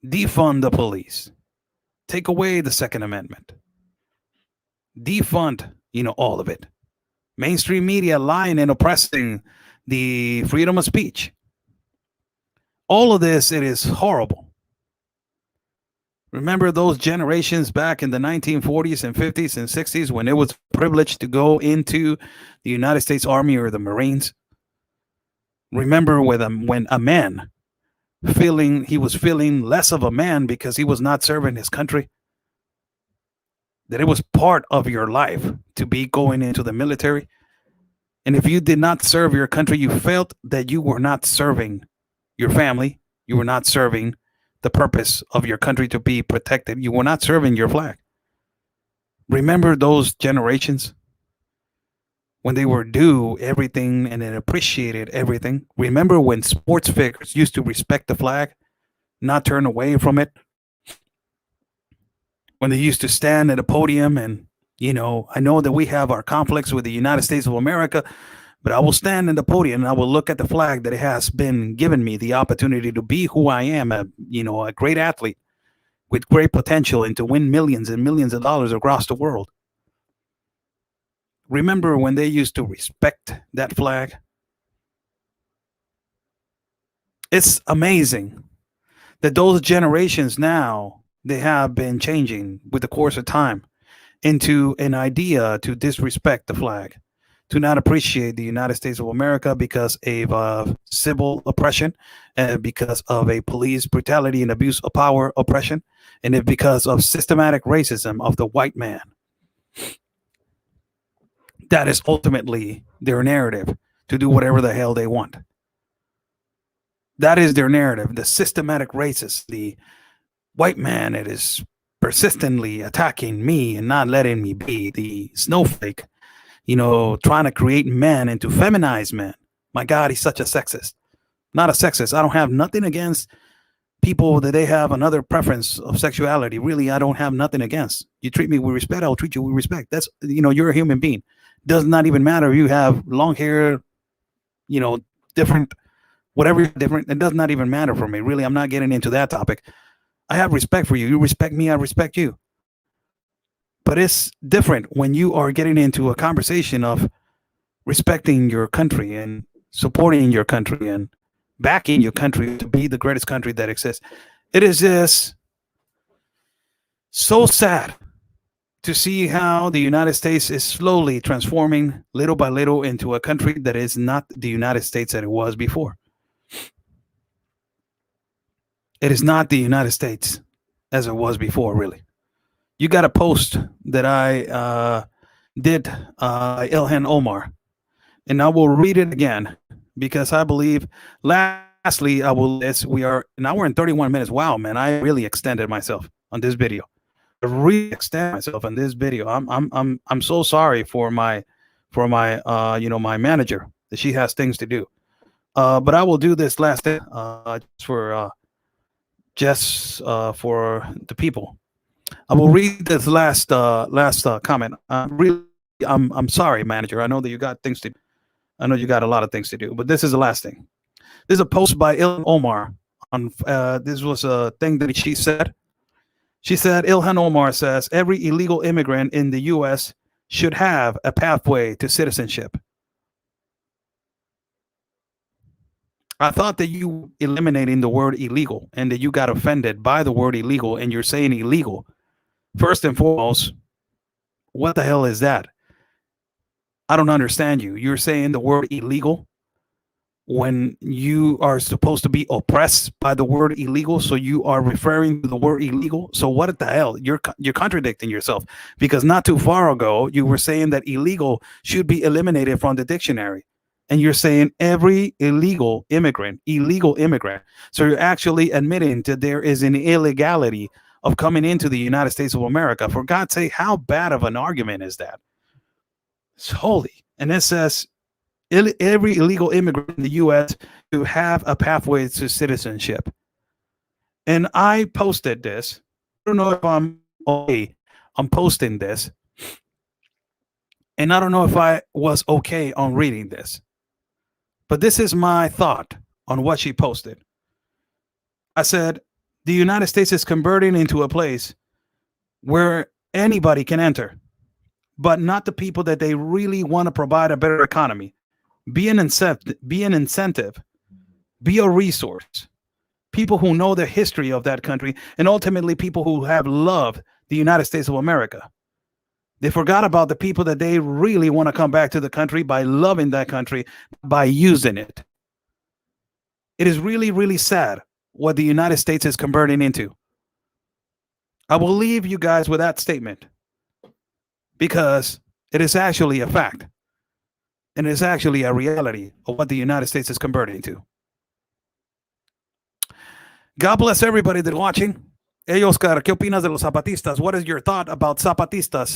Defund the police. Take away the Second Amendment. Defund, all of it. Mainstream media lying and oppressing the freedom of speech. All of this, it is horrible. Remember those generations back in the 1940s and 50s and 60s when it was privileged to go into the United States Army or the Marines? Remember when a man was feeling less of a man because he was not serving his country? That it was part of your life to be going into the military. And if you did not serve your country, you felt that you were not serving your family. You were not serving the purpose of your country to be protected. You were not serving your flag. Remember those generations when they were due everything and then appreciated everything? Remember when sports figures used to respect the flag, not turn away from it? When they used to stand at a podium and, I know that we have our conflicts with the United States of America, but I will stand in the podium and I will look at the flag that it has been given me the opportunity to be who I am, a great athlete with great potential and to win millions and millions of dollars across the world. Remember when they used to respect that flag? It's amazing that those generations now, they have been changing with the course of time. into an idea to disrespect the flag, to not appreciate the United States of America because of civil oppression, and because of a police brutality and abuse of power oppression, and because of systematic racism of the white man. That is ultimately their narrative, to do whatever the hell they want. That is their narrative. The systematic racist, the white man that is persistently attacking me and not letting me be, the snowflake, trying to create men into feminized men. My God, he's such a sexist. Not a sexist. I don't have nothing against people that they have another preference of sexuality. Really, I don't have nothing against. You treat me with respect, I'll treat you with respect. That's, you're a human being. Does not even matter if you have long hair, different, whatever, different. It does not even matter for me. Really, I'm not getting into that topic. I have respect for you. You respect me, I respect you. But it's different when you are getting into a conversation of respecting your country and supporting your country and backing your country to be the greatest country that exists. It is just so sad to see how the United States is slowly transforming little by little into a country that is not the United States that it was before. It is not the United States as it was before, really. You got a post that I did, Ilhan Omar, and I will read it again because I believe, lastly, we are an hour and 31 minutes. Wow, man, I really extended myself on this video. I really extended myself on this video. I'm so sorry for my my manager that she has things to do. But I will do this last thing for the people. I will read this last comment. I'm sorry, manager. I know that you got things to. I know you got a lot of things to do, but this is the last thing. This is a post by Ilhan Omar. This was a thing that she said. She said, Ilhan Omar says every illegal immigrant in the U.S. should have a pathway to citizenship. I thought that you eliminating the word illegal and that you got offended by the word illegal and you're saying illegal. First and foremost, what the hell is that? I don't understand you. You're saying the word illegal when you are supposed to be oppressed by the word illegal. So you are referring to the word illegal. So what the hell? You're contradicting yourself, because not too far ago, you were saying that illegal should be eliminated from the dictionary. And you're saying every illegal immigrant. So you're actually admitting that there is an illegality of coming into the United States of America. For God's sake, how bad of an argument is that? It's holy. And it says every illegal immigrant in the U.S. to have a pathway to citizenship. And I posted this. I don't know if I'm okay. I'm posting this. And I don't know if I was okay on reading this. But this is my thought on what she posted. I said, the United States is converting into a place where anybody can enter, but not the people that they really want to provide a better economy. Be an incentive, be a resource. People who know the history of that country, and ultimately people who have loved the United States of America. They forgot about the people that they really want to come back to the country by loving that country, by using it. It is really, really sad what the United States is converting into. I will leave you guys with that statement because it is actually a fact. And it is actually a reality of what the United States is converting to. God bless everybody that's watching. Hey, Oscar, ¿qué opinas de los zapatistas? What is your thought about zapatistas?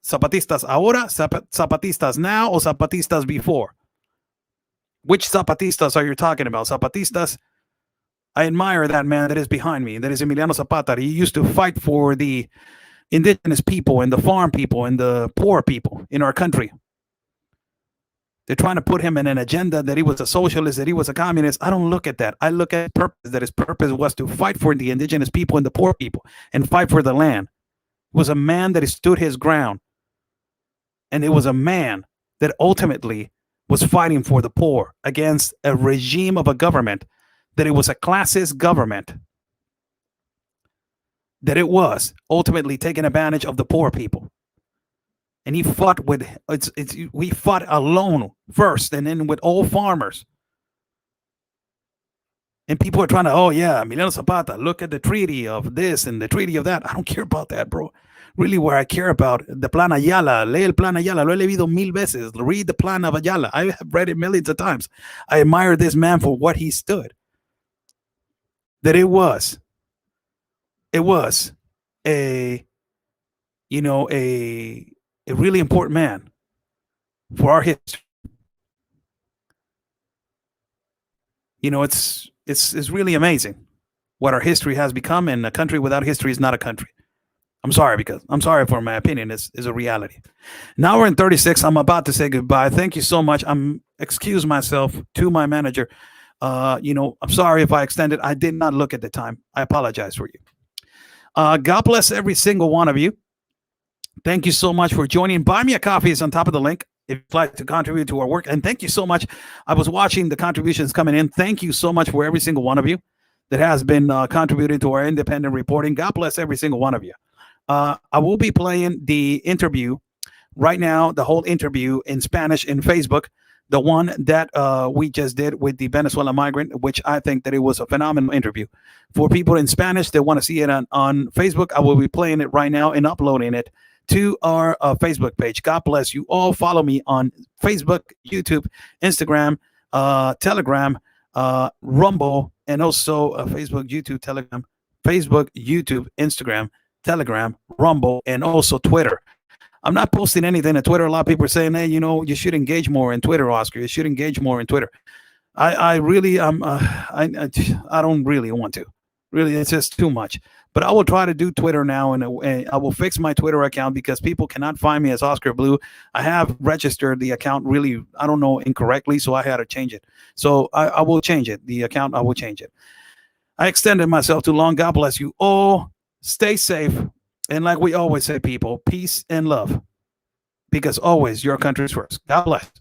Zapatistas ahora, zapatistas now, or zapatistas before? Which zapatistas are you talking about? Zapatistas, I admire that man that is behind me. That is Emiliano Zapata. He used to fight for the indigenous people and the farm people and the poor people in our country. They're trying to put him in an agenda that he was a socialist, that he was a communist. I don't look at that. I look at purpose, that his purpose was to fight for the indigenous people and the poor people and fight for the land. It was a man that stood his ground. And it was a man that ultimately was fighting for the poor against a regime of a government, that it was a classist government. that it was ultimately taking advantage of the poor people. And he fought with we fought alone first, and then with all farmers. And people are trying to, oh yeah, Emiliano Zapata, look at the treaty of this and the treaty of that. I don't care about that, bro. Really, where I care about the Plan Ayala. Lee el Plan Ayala. Lo he leído 1000 veces. Read the Plan of Ayala. I have read it millions of times. I admire this man for what he stood. That it was a, you know, a really important man for our history. You know, it's really amazing what our history has become, and a country without history is not a country. I'm sorry for my opinion is a reality. Now we're in 36. I'm about to say goodbye. Thank you so much. I'm excuse myself to my manager. You know, I'm sorry if I extended. I did not look at the time. I apologize for you. God bless every single one of you. Thank you so much for joining. Buy me a coffee is on top of the link if you'd like to contribute to our work. And thank you so much. I was watching the contributions coming in. Thank you so much for every single one of you that has been contributing to our independent reporting. God bless every single one of you. I will be playing the interview right now, the whole interview in Spanish in Facebook, the one that we just did with the Venezuelan migrant, which I think that it was a phenomenal interview. For people in Spanish that want to see it on Facebook, I will be playing it right now and uploading it to our Facebook page. God bless you all. Follow me on Facebook, YouTube, Instagram, Telegram, Rumble, and also Facebook, YouTube, Telegram, Facebook, YouTube, Instagram, Telegram, Rumble, and also Twitter. I'm not posting anything on Twitter. A lot of people are saying, hey, you know, you should engage more in Twitter, Oscar. You should engage more in Twitter. I really, I don't really want to. Really, it's just too much. But I will try to do Twitter now, and I will fix my Twitter account because people cannot find me as Oscar Blue. I have registered the account really, I don't know, incorrectly, so I had to change it. So I will change it. The account, I will change it. I extended myself too long. God bless you all. Stay safe. And like we always say, people, peace and love. Because always your country's first. God bless.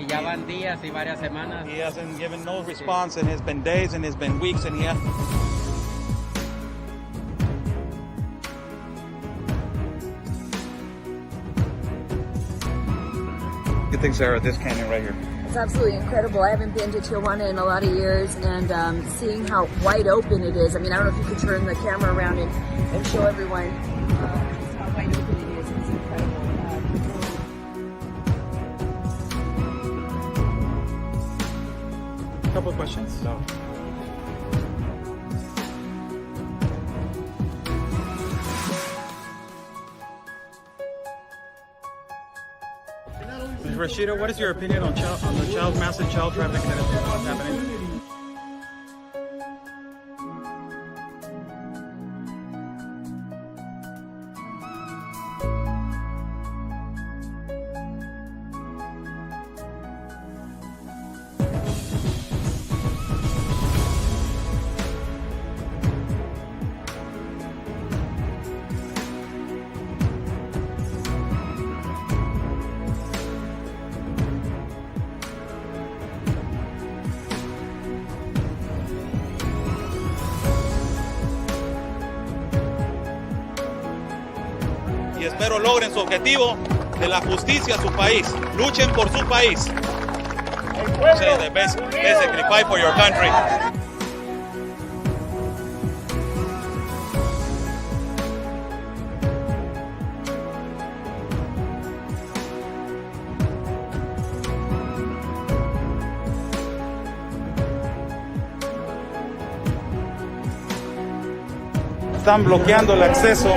Ya van días y varias semanas. He hasn't given no response, and it's been days and it's been weeks, and yeah. Good thing, Sarah, this canyon right here. It's absolutely incredible. I haven't been to Tijuana in a lot of years, and seeing how wide open it is. I mean, I don't know if you could turn the camera around and show everyone just how wide open it is. It's incredible. Couple of questions. So. Rashida, what is your opinion on the massive child trafficking that is happening? Y espero logren su objetivo de la justicia a su país. Luchen por su país. Say the basically fight for your country. Están bloqueando el acceso.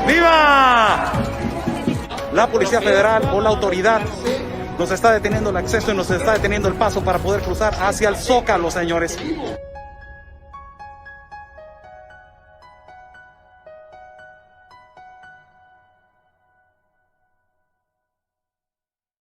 ¡Viva! la Policía Federal o la autoridad nos está deteniendo el acceso y nos está deteniendo el paso para poder cruzar hacia el Zócalo, señores.